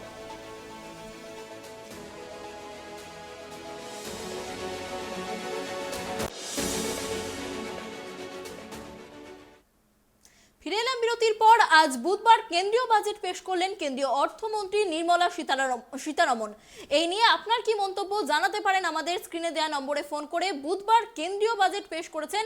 ফিরে এলাম বিরতির পর। আজ বুধবার কেন্দ্রীয় বাজেট পেশ করলেন কেন্দ্রীয় অর্থমন্ত্রী নির্মলা সীতারমণ। এই নিয়ে আপনার কি মন্তব্য জানাতে পারেন আমাদের স্ক্রিনে দেওয়া নম্বরে ফোন করে। বুধবার কেন্দ্রীয় বাজেট পেশ করেছেন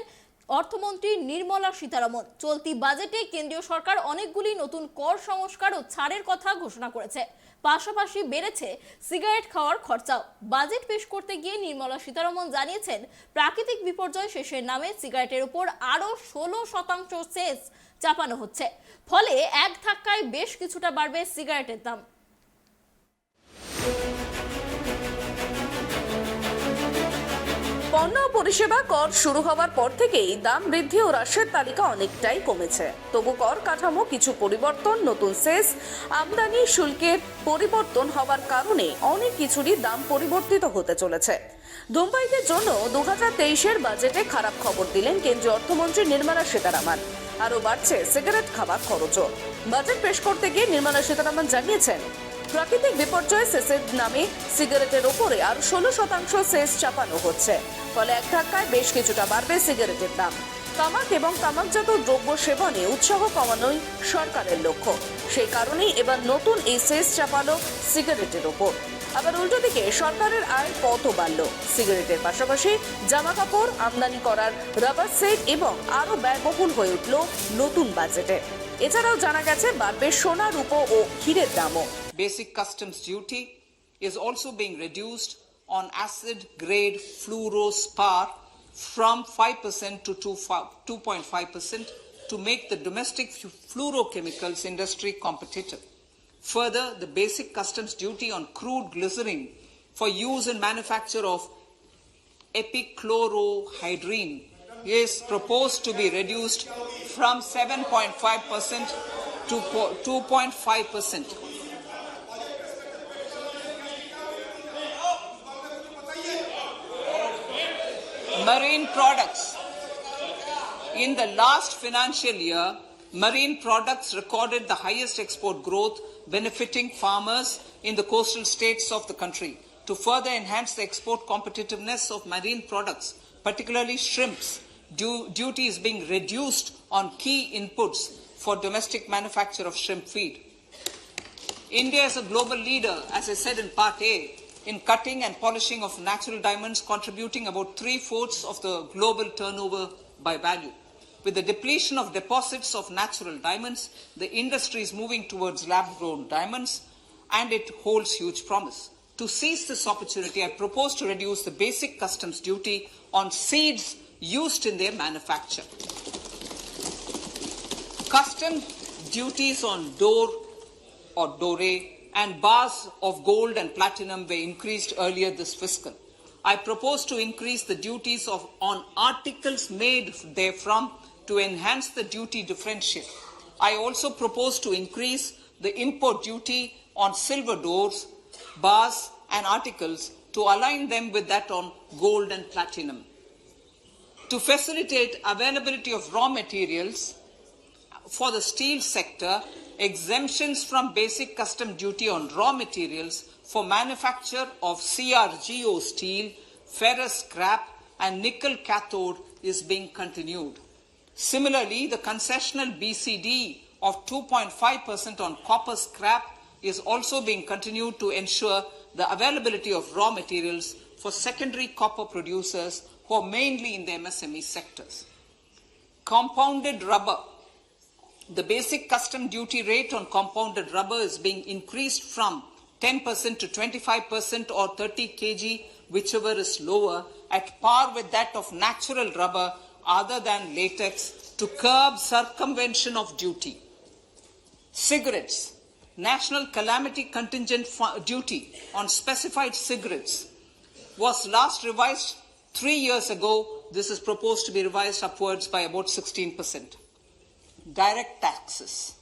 অর্থমন্ত্রী নির্মলা সীতারমণ। চলতি বাজেটে কেন্দ্রীয় সরকার অনেকগুলি নতুন কর সংস্কার ও ছাড়ের কথা ঘোষণা করেছে, পাশাপাশি বেড়েছে সিগারেট খাওয়ার খরচাও। বাজেট পেশ করতে গিয়ে নির্মলা সীতারমণ জানিয়েছেন, প্রাকৃতিক বিপর্যয় শেষের নামে সিগারেটের উপর আরো 16% সেস চাপানো হচ্ছে, ফলে এক ধাক্কায় বেশ কিছুটা বাড়বে সিগারেটের দাম। পণ্য ও পরিষেবা কর শুরু হওয়ার পর থেকেই দাম বৃদ্ধি ও হ্রাসের তালিকা অনেকটাই কমেছে। তবু কর কাঠামো কিছু পরিবর্তন, নতুন সেস, আমদানি শুল্কের পরিবর্তন হওয়ার কারণে অনেক কিছুরই দাম পরিবর্তিত হতে চলেছে। ধূমপায়ীদের জন্য 2023-এর বাজেটে খারাপ খবর দিলেন কেন্দ্রীয় অর্থমন্ত্রী নির্মলা সীতারমণ। আরও বাড়ছে সিগারেট খাওয়ার খরচও। বাজেট পেশ করতে গিয়ে নির্মলা সীতারমণ জানিয়েছেন, প্রাকৃতিক বিপর্যয় সেসের নামে সিগারেটের ওপরে আরো 16% সেস চাপানো হচ্ছে, ফলে এক ধাক্কায় বেশ কিছুটা বাড়বে সিগারেটের দাম। তামাক এবং তামাকজাত দ্রব্য সেবনে উৎসাহ কমানোই সরকারের লক্ষ্য। সেই কারণেই এবার নতুন এই সেস চাপালো সিগারেটের ওপর। আবার উল্টো দিকে সরকারের আয় কত বাড়ল। সিগারেটের পাশাপাশি জামা কাপড়, আমদানি করার রাবার সেট এবং আরো ব্যয়বহুল হয়ে উঠল নতুন বাজেটে। এছাড়াও জানা গেছে বাড়বে সোনা, রূপো ও হীরের দামও। Basic customs duty is also being reduced on acid grade fluorospar from 5% to 2.5% to make the domestic fluorochemicals industry competitive. Further, the basic customs duty on crude glycerin for use in manufacture of epichlorohydrin is proposed to be reduced from 7.5% to 2.5%. Marine products. In the last financial year, marine products recorded the highest export growth, benefiting farmers in the coastal states of the country. To further enhance the export competitiveness of marine products, particularly shrimps, duty is being reduced on key inputs for domestic manufacture of shrimp feed. India is a global leader, as I said in Part A, in cutting and polishing of natural diamonds, contributing about 3/4 of the global turnover by value. With the depletion of deposits of natural diamonds, the industry is moving towards lab-grown diamonds, and it holds huge promise. To seize this opportunity, I propose to reduce the basic customs duty on seeds used in their manufacture. Custom duties on door or dore and bars of gold and platinum were increased earlier this fiscal. I propose to increase the duties on articles made therefrom to enhance the duty differential. I also propose to increase the import duty on silver doors, bars and articles to align them with that on gold and platinum. To facilitate availability of raw materials for the steel sector, exemptions from basic custom duty on raw materials for manufacture of CRGO steel, ferrous scrap and nickel cathode is being continued. Similarly, the concessional BCD of 2.5% on copper scrap is also being continued to ensure the availability of raw materials for secondary copper producers who are mainly in the MSME sectors. Compounded rubber. The basic custom duty rate on compounded rubber is being increased from 10% to 25% or 30 kg, whichever is lower, at par with that of natural rubber other than latex, to curb circumvention of duty. Cigarettes. National calamity contingent duty on specified cigarettes was last revised 3 years ago. This is proposed to be revised upwards by about 16%. Direct taxes.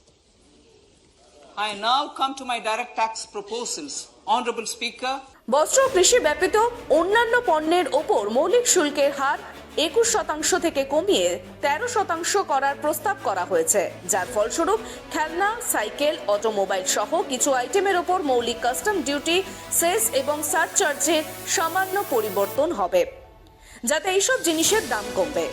I now come to my direct tax proposals. Honorable Speaker, বস্ত্র কৃষি ব্যতীত অন্যান্য পণ্যের ওপর মৌলিক শুল্কের হার 21% থেকে কমিয়ে 13% করার প্রস্তাব করা হয়েছে, যার ফলস্বরূপ খেলনা, সাইকেল, অটোমোবাইল সহ কিছু আইটেমের ওপর মৌলিক কাস্টম ডিউটি, সেস এবং সারচার্জের সামান্য পরিবর্তন হবে, যাতে এইসব জিনিসের দাম কমবে।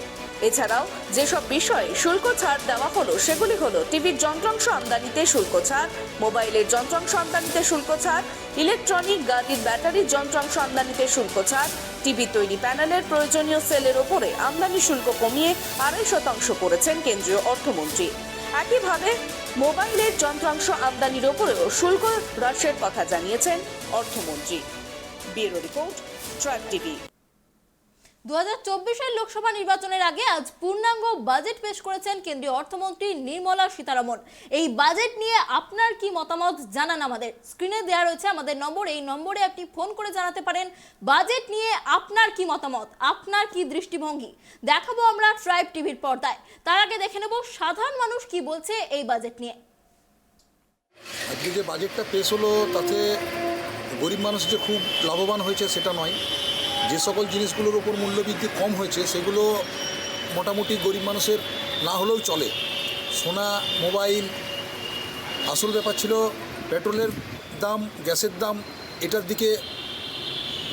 এছাড়াও যেসব বিষয়ে শুল্ক ছাড় দেওয়া হলো সেগুলি হলো টিভির যন্ত্রাংশ আমদানিতে শুল্ক ছাড়, মোবাইলের যন্ত্রাংশ আমদানিতে শুল্ক ছাড়, ইলেকট্রনিক গাড়ির ব্যাটারির যন্ত্রাংশ আমদানিতে শুল্ক ছাড়, টিভি তৈরি প্যানেলের প্রয়োজনীয় সেলের ওপরে আমদানি শুল্ক কমিয়ে 2.5% করেছেন কেন্দ্রীয় অর্থমন্ত্রী। একইভাবে মোবাইলের যন্ত্রাংশ আমদানির ওপরেও শুল্ক হ্রাসের কথা জানিয়েছেন অর্থমন্ত্রী। Bureau report, tribe TV. 2024 Lok Sabha নির্বাচনের আগে আজ পূর্ণাঙ্গ বাজেট পেশ করেছেন কেন্দ্রীয় অর্থমন্ত্রী নির্মলা সীতারামন। এই বাজেট নিয়ে আপনার কি মতামত জানান আমাদের। স্ক্রিনে দেওয়া রয়েছে আমাদের নম্বর, এই নম্বরে আপনি ফোন করে জানাতে পারেন বাজেট নিয়ে আপনার কি মতামত, আপনার কি দৃষ্টিভঙ্গি। দেখাবো আমরা ট্রাইব টিভির পর্দায়। তার আগে দেখে নেব সাধারণ মানুষ কি বলছে এই বাজেট নিয়ে। আজকে যে বাজেটটা পেশ হলো তাতে গরিব মানুষ যে খুব লাভবান হয়েছে সেটা নয়। যে সকল জিনিসগুলোর উপর মূল্যবৃদ্ধি কম হয়েছে সেগুলো মোটামুটি গরিব মানুষের না হলেও চলে। সোনা, মোবাইল, আসল ব্যাপার ছিল পেট্রোলের দাম, গ্যাসের দাম, এটার দিকে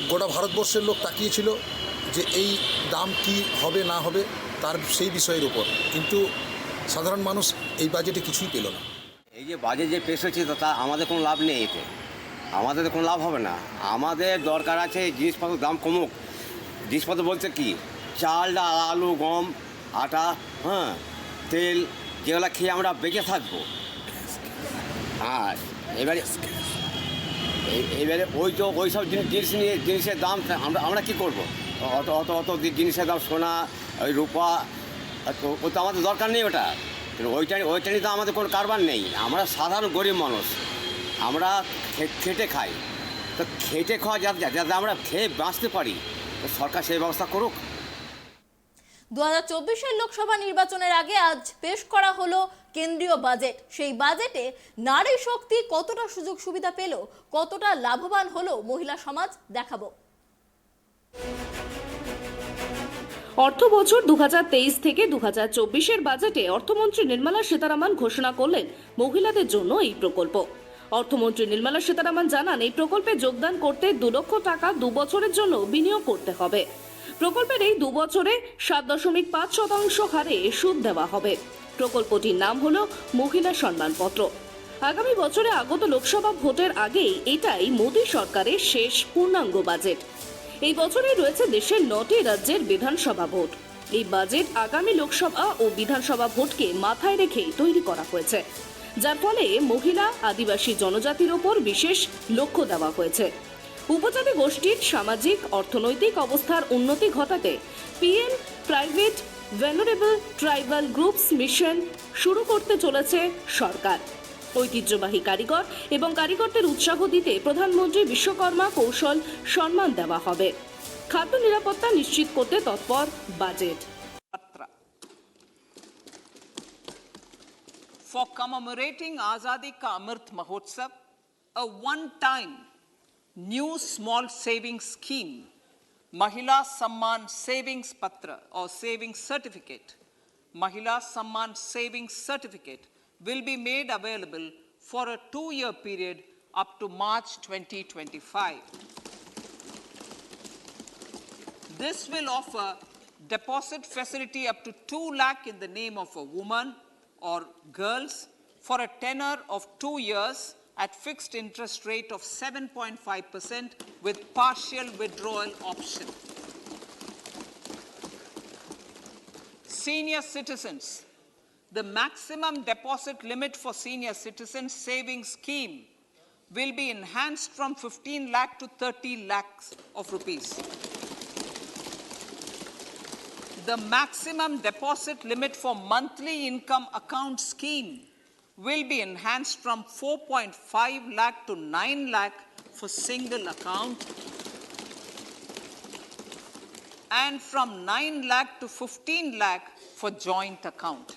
গোটা ভারতবর্ষের লোক তাকিয়েছিল যে এই দাম কি হবে না হবে তার সেই বিষয়ের উপর, কিন্তু সাধারণ মানুষ এই বাজেটে কিছুই পেল না। এই যে বাজেট যে পেশ হয়েছে তা আমাদের কোনো লাভ নেই, এতে আমাদের কোনো লাভ হবে না। আমাদের দরকার আছে জিনিসপত্রের দাম কমুক। জিনিসপত্র বলতে কি, চাল, ডাল, আলু, গম, আটা, তেল, যেগুলো খেয়ে আমরা বেঁচে থাকবো। আর এবারে ওই সব জিনিস নিয়ে জিনিসের দাম আমরা কী করবো? অত জিনিসের দাম, সোনা, ওই রূপা, ও তো আমাদের দরকার নেই ওটা। ওইটা নিয়ে তো আমাদের কোনো কারবার নেই। আমরা সাধারণ গরিব মানুষ, আমরা খেটে খাই। তো খেটে খাওয়া যাতে আমরা খেয়ে বাঁচতে পারি, তো সরকার সেই ব্যবস্থা করুক। 2024 লোকসভা নির্বাচনের আগে আজ পেশ করা হলো কেন্দ্রীয় বাজেট। সেই বাজেটে নারী শক্তি কতটা সুযোগ সুবিধা পেল, কতটা লাভবান হলো মহিলা সমাজ, দেখাবো। অর্থ বছর 2023 থেকে 2024 বাজেটে অর্থমন্ত্রী নির্মলা সীতারামন ঘোষণা করলেন মহিলাদের জন্য এই প্রকল্প। অর্থমন্ত্রী নির্মলা সীতারামন জানান, এই প্রকল্পে যোগদান করতে 2 লক্ষ টাকা 2 বছরের জন্য বিনিয়োগ করতে হবে। প্রকল্পের এই 2 বছরে 7.5% হারে সুদ দেওয়া হবে। প্রকল্পটির নাম হলো মহিলা সম্মানপত্র। আগামী বছরে আগত লোকসভা ভোটের আগেই এটাই মোদী সরকারের শেষ পূর্ণাঙ্গ বাজেট। এই বছরই রয়েছে দেশের 9টি রাজ্যের বিধানসভা ভোট। এই বাজেট আগামী লোকসভা ও বিধানসভা ভোটকে মাথায় রেখেই তৈরি করা হয়েছে, যার ফলে মহিলা, আদিবাসী জনজাতির ওপর বিশেষ লক্ষ্য দেওয়া হয়েছে। উপজাতি গোষ্ঠীর সামাজিক অর্থনৈতিক অবস্থার উন্নতি ঘটাতে PM private venerable tribal groups mission শুরু করতে চলেছে সরকার। ঐতিহ্যবাহী কারিগর এবং কারিগরদের উৎসাহ দিতে প্রধানমন্ত্রী বিশ্বকর্মা কৌশল সম্মান দেওয়া হবে। খাদ্য নিরাপত্তা নিশ্চিত করতে তৎপর budget. For commemorating Azadi Ka Amrit Mahotsav, a one-time new small savings scheme, Mahila Samman Savings Patra or Savings Certificate, Mahila Samman Savings Certificate will be made available for a 2-year period up to March 2025. This will offer deposit facility up to 2 lakh in the name of a woman or girls for a tenor of 2 years at fixed interest rate of 7.5% with partial withdrawal option. Senior citizens. The maximum deposit limit for senior citizens savings scheme will be enhanced from 15 lakh to 30 lakhs of rupees. The maximum deposit limit for monthly income account scheme will be enhanced from 4.5 lakh to 9 lakh for single account and from 9 lakh to 15 lakh for joint account.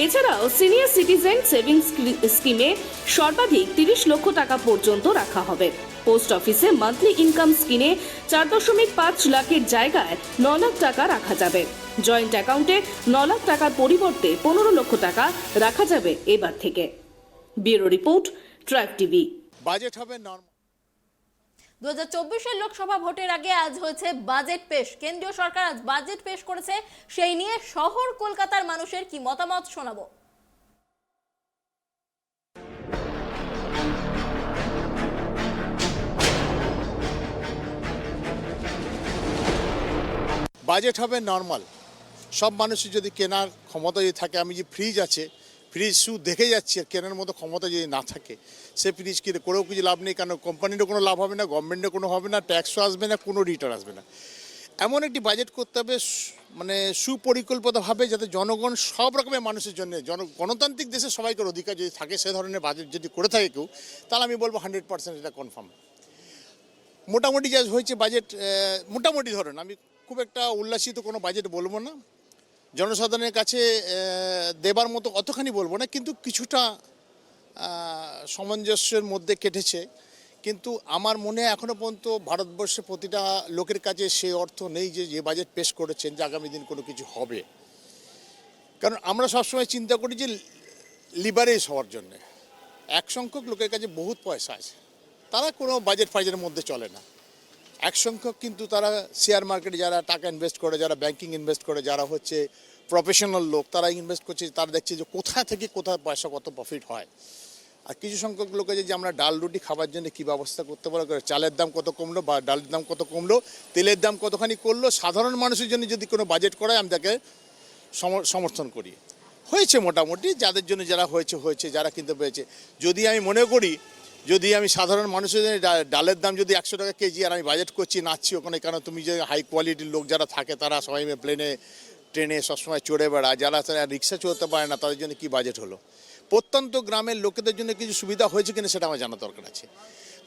এছাড়াও senior citizen savings স্কিমে সর্বাধিক ৩০ লক্ষ টাকা পর্যন্ত রাখা হবে। Post অফিসে monthly income স্কিমে 4.5 লাখের জায়গায় 9 লাখ টাকা রাখা যাবে। জয়েন্ট অ্যাকাউন্টে 9 লাখ টাকার পরিবর্তে 15 লক্ষ টাকা রাখা যাবে এবার থেকে। Bureau report, tribe TV. Budget হবে নরমাল। 2024 লোকসভা ভোটের আগে আজ হয়েছে বাজেট পেশ। কেন্দ্রীয় সরকার আজ বাজেট পেশ করেছে, সেই নিয়ে শহর কলকাতার মানুষের কি মতামত শোনাবো। বাজেট হবে নরমাল। সব মানুষের যদি কেনার ক্ষমতা যদি থাকে, আমি যে ফ্রিজ আছে, ফ্রিজ শুধু দেখে যাচ্ছি আর কেনার মতো ক্ষমতা যদি না থাকে, সে ফ্রিজ কিনে করেও কিছু লাভ নেই, কারণ কোম্পানিরও কোনো লাভ হবে না, গভর্নমেন্টের কোনো হবে না, ট্যাক্সও আসবে না, কোনো রিটার্ন আসবে না। এমন একটি বাজেট করতে হবে মানে সুপরিকল্পিতভাবে, যাতে জনগণ সব রকমের মানুষের জন্য, গণতান্ত্রিক দেশে সবাইকার অধিকার যদি থাকে, সে ধরনের বাজেট যদি করে থাকে কেউ, তাহলে আমি বলবো 100% এটা কনফার্ম। মোটামুটি যা হয়েছে বাজেট, মোটামুটি ধরেন, আমি খুব একটা উল্লাসিত কোনো বাজেট বলবো না, জনসাধারণের কাছে দেবার মতো অতখানি বলবো না, কিন্তু কিছুটা সামঞ্জস্যের মধ্যে কেটেছে। কিন্তু আমার মনে এখনও পর্যন্ত ভারতবর্ষে প্রতিটা লোকের কাছে সে অর্থ নেই যে বাজেট পেশ করেছেন যে আগামী দিন কোনো কিছু হবে। কারণ আমরা সবসময় চিন্তা করি যে লিবারেজ হওয়ার জন্যে। এক সংখ্যক লোকের কাছে বহুত পয়সা আছে, তারা কোনো বাজেট ফাজেটের মধ্যে চলে না। এক সংখ্যক কিন্তু তারা শেয়ার মার্কেটে যারা টাকা ইনভেস্ট করে, যারা ব্যাংকিং ইনভেস্ট করে, যারা হচ্ছে প্রফেশনাল লোক, তারা ইনভেস্ট করছে, তারা দেখছে যে কোথা থেকে কোথায় পয়সা কত প্রফিট হয়। আর কিছু সংখ্যক লোক আছে যে আমরা ডাল রুটি খাবার জন্য কী ব্যবস্থা করতে পারবো, চালের দাম কত কমলো বা ডালের দাম কত কমলো, তেলের দাম কতখানি করলো, সাধারণ মানুষের জন্য যদি কোনো বাজেট করায় আমি তাকে সমর্থন করি। হয়েছে মোটামুটি, যাদের জন্য যারা হয়েছে, যারা কিনতে পেরেছে। যদি আমি মনে করি, যদি আমি সাধারণ মানুষের জন্য ডালের দাম যদি 100 টাকা কেজি আর আমি বাজেট করছি, নাচছি ওখানে, কেন তুমি যে হাই কোয়ালিটির লোক যারা থাকে, তারা সবাই প্লেনে ট্রেনে সবসময় চড়ে বেড়ায়, যারা রিক্সা চড়তে পারে না, তাদের জন্য কি বাজেট হলো। প্রত্যন্ত গ্রামের লোকেদের জন্য কিছু সুবিধা হয়েছে কিনা সেটা আমার জানা দরকার আছে।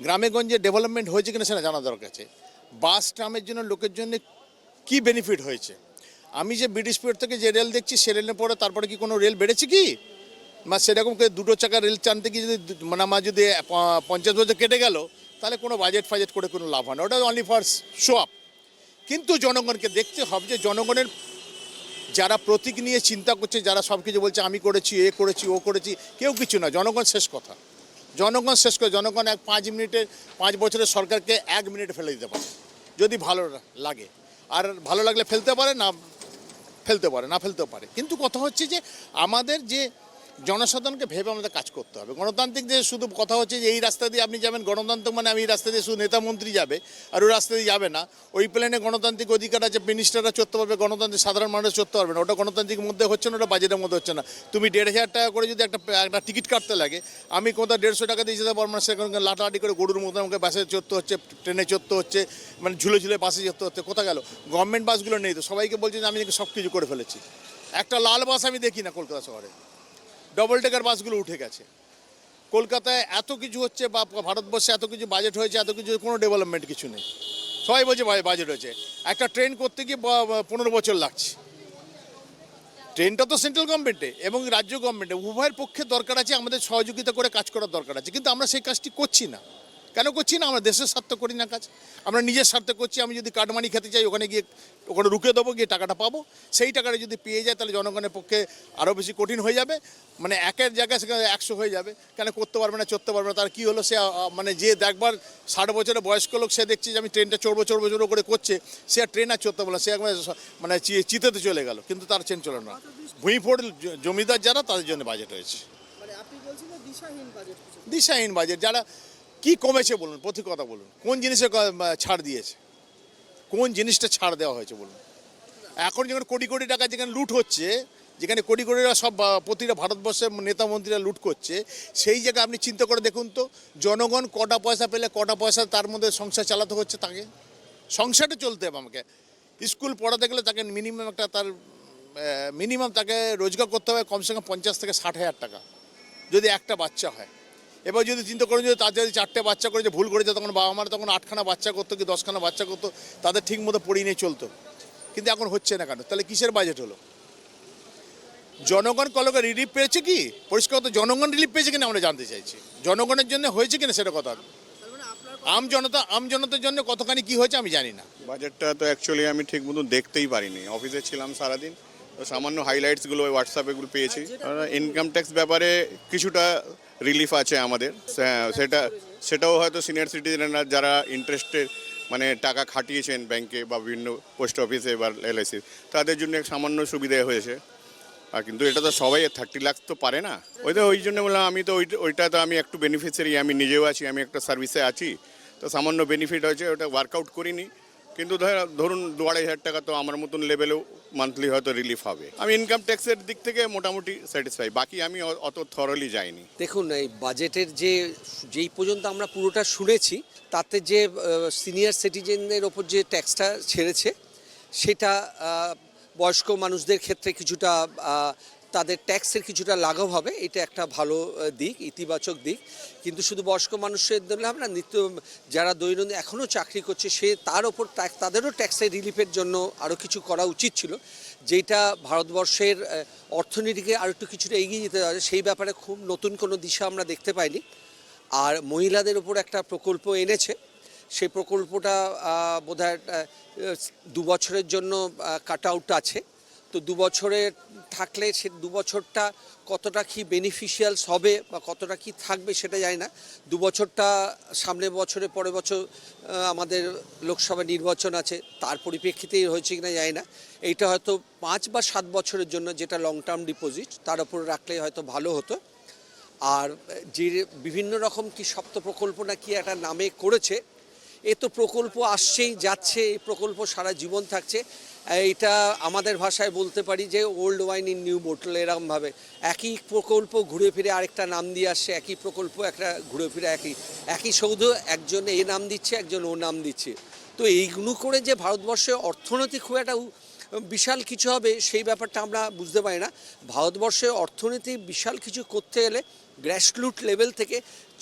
গ্রামে গঞ্জে ডেভেলপমেন্ট হয়েছে কিনা সেটা জানা দরকার আছে। বাস ট্রামের জন্য লোকের জন্য কি বেনিফিট হয়েছে। আমি যে ব্রিটিশ পিরিয়ড থেকে যে রেল দেখছি, সে রেলের পরে তারপরে কি কোনো রেল বেড়েছে কি, বা সেরকম করে 2 চাকার রেল টানতে গিয়ে যদি মানে আমার যদি 50 বছর কেটে গেল, তাহলে কোনো বাজেট ফাজেট করে কোনো লাভ হয় না, ওটা অনলি ফর শো আপ। কিন্তু জনগণকে দেখতে হবে যে জনগণের যারা প্রতীক নিয়ে চিন্তা করছে, যারা সব কিছু বলছে আমি করেছি, এ করেছি, ও করেছি, কেউ কিছু না। জনগণ শেষ কথা, জনগণ শেষ করে। জনগণ 5 বছরের সরকারকে 1 মিনিটে ফেলে দিতে পারে যদি ভালো লাগে, আর ভালো লাগলে ফেলতে পারে, না ফেলতেও পারে। কিন্তু কথা হচ্ছে যে আমাদের যে জনসাধারণকে ভেবে আমাদের কাজ করতে হবে। গণতান্ত্রিক যে শুধু কথা হচ্ছে যে এই রাস্তা দিয়ে আপনি যাবেন, গণতান্ত্রিক মানে আমি এই রাস্তা দিয়ে শুধু নেতা মন্ত্রী যাবে আর ওই রাস্তা দিয়ে যাবে না, ওই প্লেনে গণতান্ত্রিক অধিকার আছে, মিনিস্টাররা চড়তে পারবে, গণতান্ত্রিক সাধারণ মানুষ চড়তে পারবে না। ওটা গণতান্ত্রিক মধ্যে হচ্ছে না, ওটা বাজেটের মধ্যে হচ্ছে না। তুমি 1,500 টাকা করে যদি একটা টিকিট কাটতে লাগে, আমি কোথাও 150 টাকা দিয়ে যেতে পারবো না, সেখানে লাটালাটি করে গরুর মতো আমাকে বাসে চড়তে হচ্ছে, ট্রেনে চড়তে হচ্ছে, মানে ঝুলে বাসে চড়তে হচ্ছে। কোথা গেল? গভর্নমেন্ট বাসগুলো নেই তো, সবাইকে বলছে যে আমি সব কিছু করে ফেলেছি। একটা লাল বাস আমি দেখি না কলকাতা শহরে, ডবল টেকার বাসগুলো উঠে গেছে। কলকাতায় এত কিছু হচ্ছে বা ভারতবর্ষে এত কিছু বাজেট হয়েছে, এত কিছু, কোনো ডেভেলপমেন্ট কিছু নেই। সবাই বলছে বাজেট হয়েছে। একটা ট্রেন করতে গিয়ে 15 বছর লাগছে। ট্রেনটা তো সেন্ট্রাল গভর্নমেন্টে এবং রাজ্য গভর্নমেন্টে, উভয়ের পক্ষে দরকার আছে, আমাদের সহযোগিতা করে কাজ করার দরকার আছে, কিন্তু আমরা সেই কাজটি করছি না। কেন করছি না? আমরা দেশের স্বার্থে করি না কাজ, আমরা নিজের স্বার্থে করছি। আমি যদি কাটমানি খেতে চাই ওখানে গিয়ে ওখানে রুকে দেবো, গিয়ে টাকাটা পাবো। সেই টাকাটা যদি পেয়ে যায় তাহলে জনগণের পক্ষে আরও বেশি কঠিন হয়ে যাবে। মানে একের জায়গায় সেখানে 100 হয়ে যাবে। কেন করতে পারবে না, চড়তে পারবে না? তার কী হলো? সে মানে যে দেখবার 60 বছরের বয়স্ক লোক, সে দেখছে যে আমি ট্রেনটা চড়বো করে করছে, সে আর ট্রেন আর চড়তে পারলো, সে একবার মানে চিতেতে চলে গেল, কিন্তু তার ট্রেন চলে না। ভূঁইফোড় জমিদার যারা, তাদের জন্য বাজেট হয়েছে দিশাহীন বাজেট। যারা কি কমেছে বলুন, প্রতি কথা বলুন, কোন জিনিসে ছাড় দিয়েছে, কোন জিনিসটা ছাড় দেওয়া হয়েছে বলুন? এখন যখন কোটি কোটি টাকা যেখানে লুট হচ্ছে, যেখানে কোটি কোটি টাকা সব প্রতিটা ভারতবর্ষের নেতা মন্ত্রীরা লুট করছে, সেই জায়গায় আপনি চিন্তা করে দেখুন তো, জনগণ কটা পয়সা পেলে কটা পয়সা তার মধ্যে সংসার চালাতে হচ্ছে। তাকে সংসারটা চলতে হবে। আমাকে স্কুল পড়াতে গেলে তাকে মিনিমাম একটা তার মিনিমাম তাকে রোজগার করতে হবে কমসে কম 50 থেকে 60 হাজার টাকা, যদি একটা বাচ্চা হয়। এবার যদি চিন্তা করেন যে তার যদি 4টে বাচ্চা করে যে ভুল করেছে, তখন বাবা মারা তখন 8খানা বাচ্চা করতো কি 10খানা বাচ্চা করতো, তাদের ঠিক মতো পড়িয়ে নিয়ে চলতো। কিন্তু এখন হচ্ছে না কেন? তাহলে কিসের বাজেট হলো? জনগণ কলকে রিলিফ পেয়েছে কি? পরিষ্কার তো জনগণ রিলিফ পেয়েছে কিনা আমরা জানতে চাইছি। জনগণের জন্য হয়েছে কিনা সেটা কথা। আম জনতার জন্য কতখানি কি হয়েছে আমি জানি না। বাজেটটা তো অ্যাকচুয়ালি আমি ঠিক মতো দেখতেই পারিনি, অফিসে ছিলাম সারাদিন, তো সামান্য হাইলাইটসগুলো হোয়াটসঅ্যাপে এগুলো পেয়েছি। ইনকাম ট্যাক্স ব্যাপারে কিছুটা রিলিফ আছে আমাদের, সেটাও হয়তো সিনিয়র সিটিজেনরা যারা ইন্টারেস্টেড মানে টাকা খাটিয়েছেন ব্যাংকে বা বিভিন্ন পোস্ট অফিসে বা LIC, তাদের জন্য এক সামান্য সুবিধা হয়েছে। আর কিন্তু এটা তো সবাই 30 লাখ তো পারে না। ওই জন্য বললাম আমি তো ওইটা তো আমি একটু বেনিফিশিয়ারি, আমি নিজেও আছি, আমি একটা সার্ভিসে আছি, তো সামান্য বেনিফিট হয়েছে, ওটা ওয়ার্কআউট করিনি। কিন্তু ধরুন 2-2.5 টাকা তো আমার মতন লেভেলেও মান্থলি হয়তো রিলিফ হবে। আমি ইনকাম ট্যাক্সের দিক থেকে মোটামুটি স্যাটিসফাই, বাকি আমি অত থরলি যাইনি। দেখুন, এই বাজেটের যেই পর্যন্ত আমরা পুরোটা শুনেছি, তাতে যে সিনিয়র সিটিজেনদের ওপর যে ট্যাক্সটা ছেড়েছে, সেটা বয়স্ক মানুষদের ক্ষেত্রে কিছুটা তাদের ট্যাক্সের কিছুটা লাঘব হবে, এটা একটা ভালো দিক, ইতিবাচক দিক। কিন্তু শুধু বয়স্ক মানুষের দিলে হবে না, যারা দৈনন্দিন এখনও চাকরি করছে, তার ওপর তাদেরও ট্যাক্সের রিলিফের জন্য আরও কিছু করা উচিত ছিল, যেটা ভারতবর্ষের অর্থনীতিকে আরও একটু কিছুটা এগিয়ে যেতে হবে। সেই ব্যাপারে খুব নতুন কোনো দিশা আমরা দেখতে পাইনি। আর মহিলাদের ওপর একটা প্রকল্প এনেছে, সেই প্রকল্পটা বোধহয় 2 বছরের জন্য কাট আউট আছে। তো 2 বছরে থাকলে সে 2 বছরটা কতটা কি বেনিফিশিয়ালস হবে বা কতটা কি থাকবে সেটা জানি না। 2 বছরটা সামনের বছরে, পরের বছর আমাদের লোকসভা নির্বাচন আছে, তার পরিপ্রেক্ষিতেই হয়েছে কিনা জানি না। এইটা হয়তো 5 বা 7 বছরের জন্য, যেটা লং টার্ম ডিপোজিট, তার উপর রাখলে হয়তো ভালো হতো। আর যে বিভিন্ন রকম কি সপ্ত প্রকল্প না কি একটা নামে করেছে, এ তো প্রকল্প আসছেই যাচ্ছে, এই প্রকল্প সারা জীবন থাকছে। এটা আমাদের ভাষায় বলতে পারি যে old wine in new bottle, এরকমভাবে একই প্রকল্প ঘুরে ফিরে আরেকটা নাম দিয়ে আসছে, একই প্রকল্প একটা ঘুরে ফিরে একই সৌধ, একজন এ নাম দিচ্ছে, একজন ও নাম দিচ্ছে। তো এইগুলো করে যে ভারতবর্ষে অর্থনীতি খুব একটা বিশাল কিছু হবে, সেই ব্যাপারটা আমরা বুঝতে পারি না। ভারতবর্ষে অর্থনীতি বিশাল কিছু করতে গেলে গ্র্যাসরুট লেভেল থেকে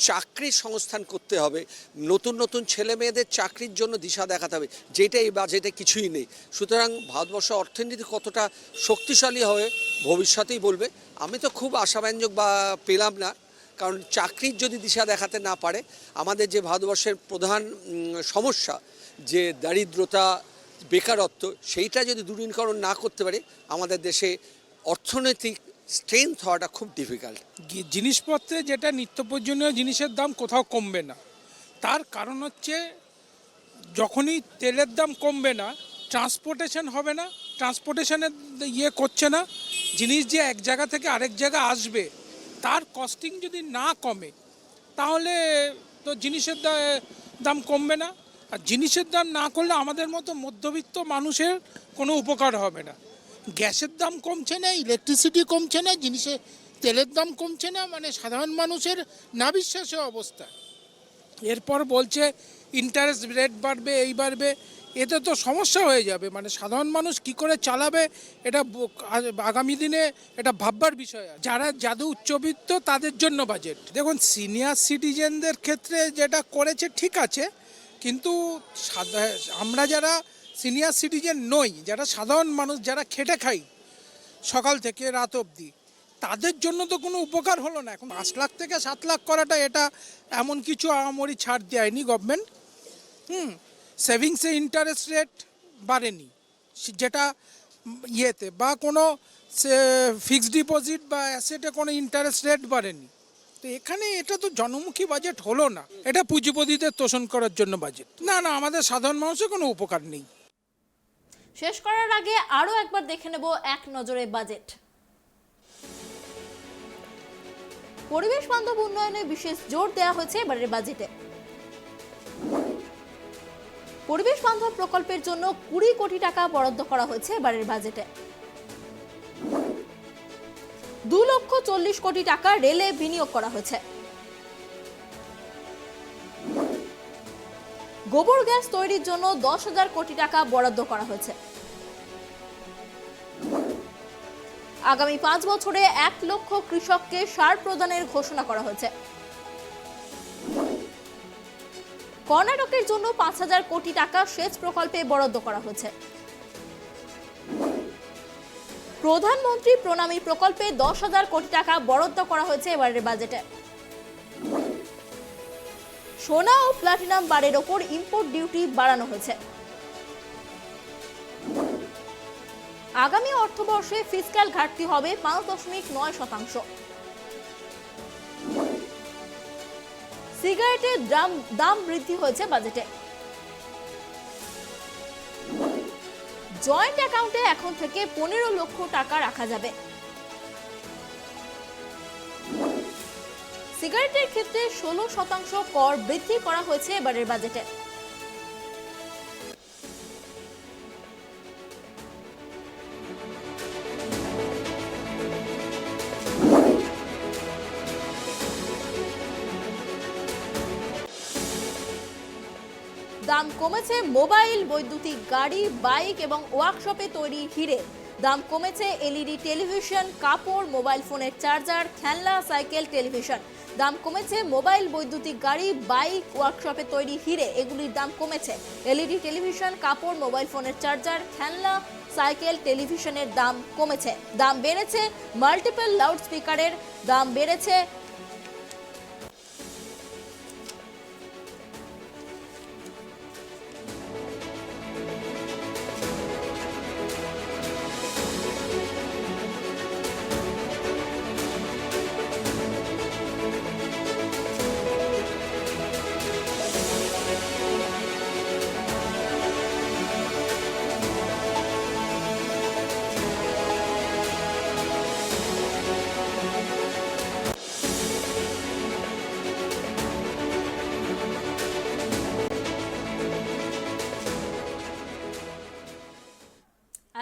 চাকরির সংস্থান করতে হবে, নতুন নতুন ছেলে মেয়েদের চাকরির জন্য দিশা দেখাতে হবে, যেটা এই বাজেটে কিছুই নেই। সুতরাং ভারতবর্ষ অর্থনীতি কতটা শক্তিশালী হবে ভবিষ্যতেই বলবে। আমি তো খুব আশাব্যঞ্জক পেলাম না, কারণ চাকরির যদি দিশা দেখাতে না পারে, আমাদের যে ভারতবর্ষের প্রধান সমস্যা যে দারিদ্রতা, বেকারত্ব, সেইটা যদি দূরীকরণ না করতে পারে, আমাদের দেশে অর্থনৈতিক স্ট্রেংথ হওয়াটা খুব ডিফিকাল্ট। জিনিসপত্রে যেটা নিত্য প্রয়োজনীয় জিনিসের দাম কোথাও কমবে না, তার কারণ হচ্ছে যখনই তেলের দাম কমবে না, ট্রান্সপোর্টেশন হবে না, ট্রান্সপোর্টেশনের করছে না, জিনিস যে এক জায়গা থেকে আরেক জায়গা আসবে তার কস্টিং যদি না কমে, তাহলে তো জিনিসের দাম কমবে না। আর জিনিসের দাম না করলে আমাদের মতো মধ্যবিত্ত মানুষের কোনো উপকার হবে না। গ্যাসের দাম কমছে না, ইলেকট্রিসিটি কমছে না, তেলের দাম কমছে না, মানে সাধারণ মানুষের না বিশ্বাসের অবস্থা। এরপর বলছে ইন্টারেস্ট রেট বাড়বে, এই বাড়বে, এতে তো সমস্যা হয়ে যাবে। মানে সাধারণ মানুষ কি করে চালাবে, এটা আগামী দিনে এটা ভাববার বিষয়। যারা উচ্চবিত্ত তাদের জন্য বাজেট। দেখুন, সিনিয়র সিটিজেনদের ক্ষেত্রে যেটা করেছে ঠিক আছে, কিন্তু আমরা যারা সিনিয়র সিটিজেন নই, যারা সাধারণ মানুষ, যারা খেটে খাই সকাল থেকে রাত অবধি, তাদের জন্য তো কোনো উপকার হলো না। এখন 5 লাখ থেকে 7 লাখ করাটা এটা এমন কিছু আহামরি ছাড় দেয়নি গভর্নমেন্ট। সেভিংসে ইন্টারেস্ট রেট বাড়েনি, যেটা ইয়েতে বা কোনো ফিক্সড ডিপোজিট বা অ্যাসেটে কোনো ইন্টারেস্ট রেট বাড়েনি। তো এখানে এটা তো জনমুখী বাজেট হলো না, এটা পুঁজিপতিদের তোষণ করার জন্য বাজেট। না না, আমাদের সাধারণ মানুষের কোনো উপকার নেই। শেষ করার আগে আরো একবার দেখে নেব এক নজরে বাজেট। পরিবেশ বান্ধব উন্নয়নে বিশেষ জোর দেওয়া হয়েছে এবারের বাজেটে। পরিবেশ বান্ধব প্রকল্পের জন্য 20 কোটি টাকা বরাদ্দ করা হয়েছে এবারের বাজেটে। 2,40,00,000 কোটি টাকা রেলে বিনিয়োগ করা হয়েছে। গোবর গ্যাস তৈরির জন্য 10,000 কোটি টাকা বরাদ্দ করা হয়েছে। আগামী 5 বছরে 1 লক্ষ কৃষককে সার প্রদানের ঘোষণা করা হয়েছে। কর্ণাটকের জন্য 5,000 কোটি টাকা সেচ প্রকল্পে বরাদ্দ করা হয়েছে। প্রধানমন্ত্রী প্রণামী প্রকল্পে 10,000 কোটি টাকা বরাদ্দ করা হয়েছে এবারের বাজেটে। সোনা ও প্লাটিনাম বারের ওপর ইম্পোর্ট ডিউটি বাড়ানো হয়েছে। আগামী অর্থবর্ষে ফিসক্যাল ঘাটতি হবে 5.9%। সিগারেটের দাম বৃদ্ধি হয়েছে বাজেটে। জয়েন্ট অ্যাকাউন্টে এখন থেকে 15 লক্ষ টাকা রাখা যাবে। সিগারেটের ক্ষেত্রে 16% কর বৃদ্ধি করা হয়েছে এবারের বাজেটে। দাম কমেছে মোবাইল, বৈদ্যুতিক গাড়ি, বাইক এবং ওয়ার্কশপে তৈরি হিরে। দাম কমেছে এলইডি টেলিভিশন, কাপড়, মোবাইল ফোনের চার্জার, খেলনা, সাইকেল, টেলিভিশন। দাম কমেছে মোবাইল, বৈদ্যুতিক গাড়ি, বাইক, ওয়ার্কশপে তৈরি হিরে, এগুলির দাম কমেছে। এলইডি টেলিভিশন, কাপড়, মোবাইল ফোনের চার্জার, খেলনা, সাইকেল, টেলিভিশনের দাম কমেছে। দাম বেড়েছে মাল্টিপল লাউড স্পিকারের, দাম বেড়েছে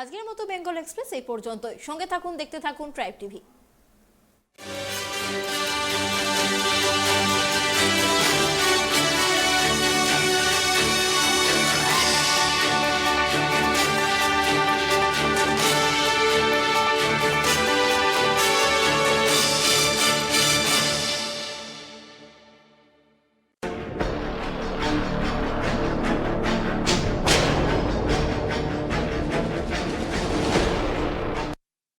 আজকের মতো বেঙ্গল এক্সপ্রেস এই পর্যন্তই। সঙ্গে থাকুন, দেখতে থাকুন ট্রাইব টিভি।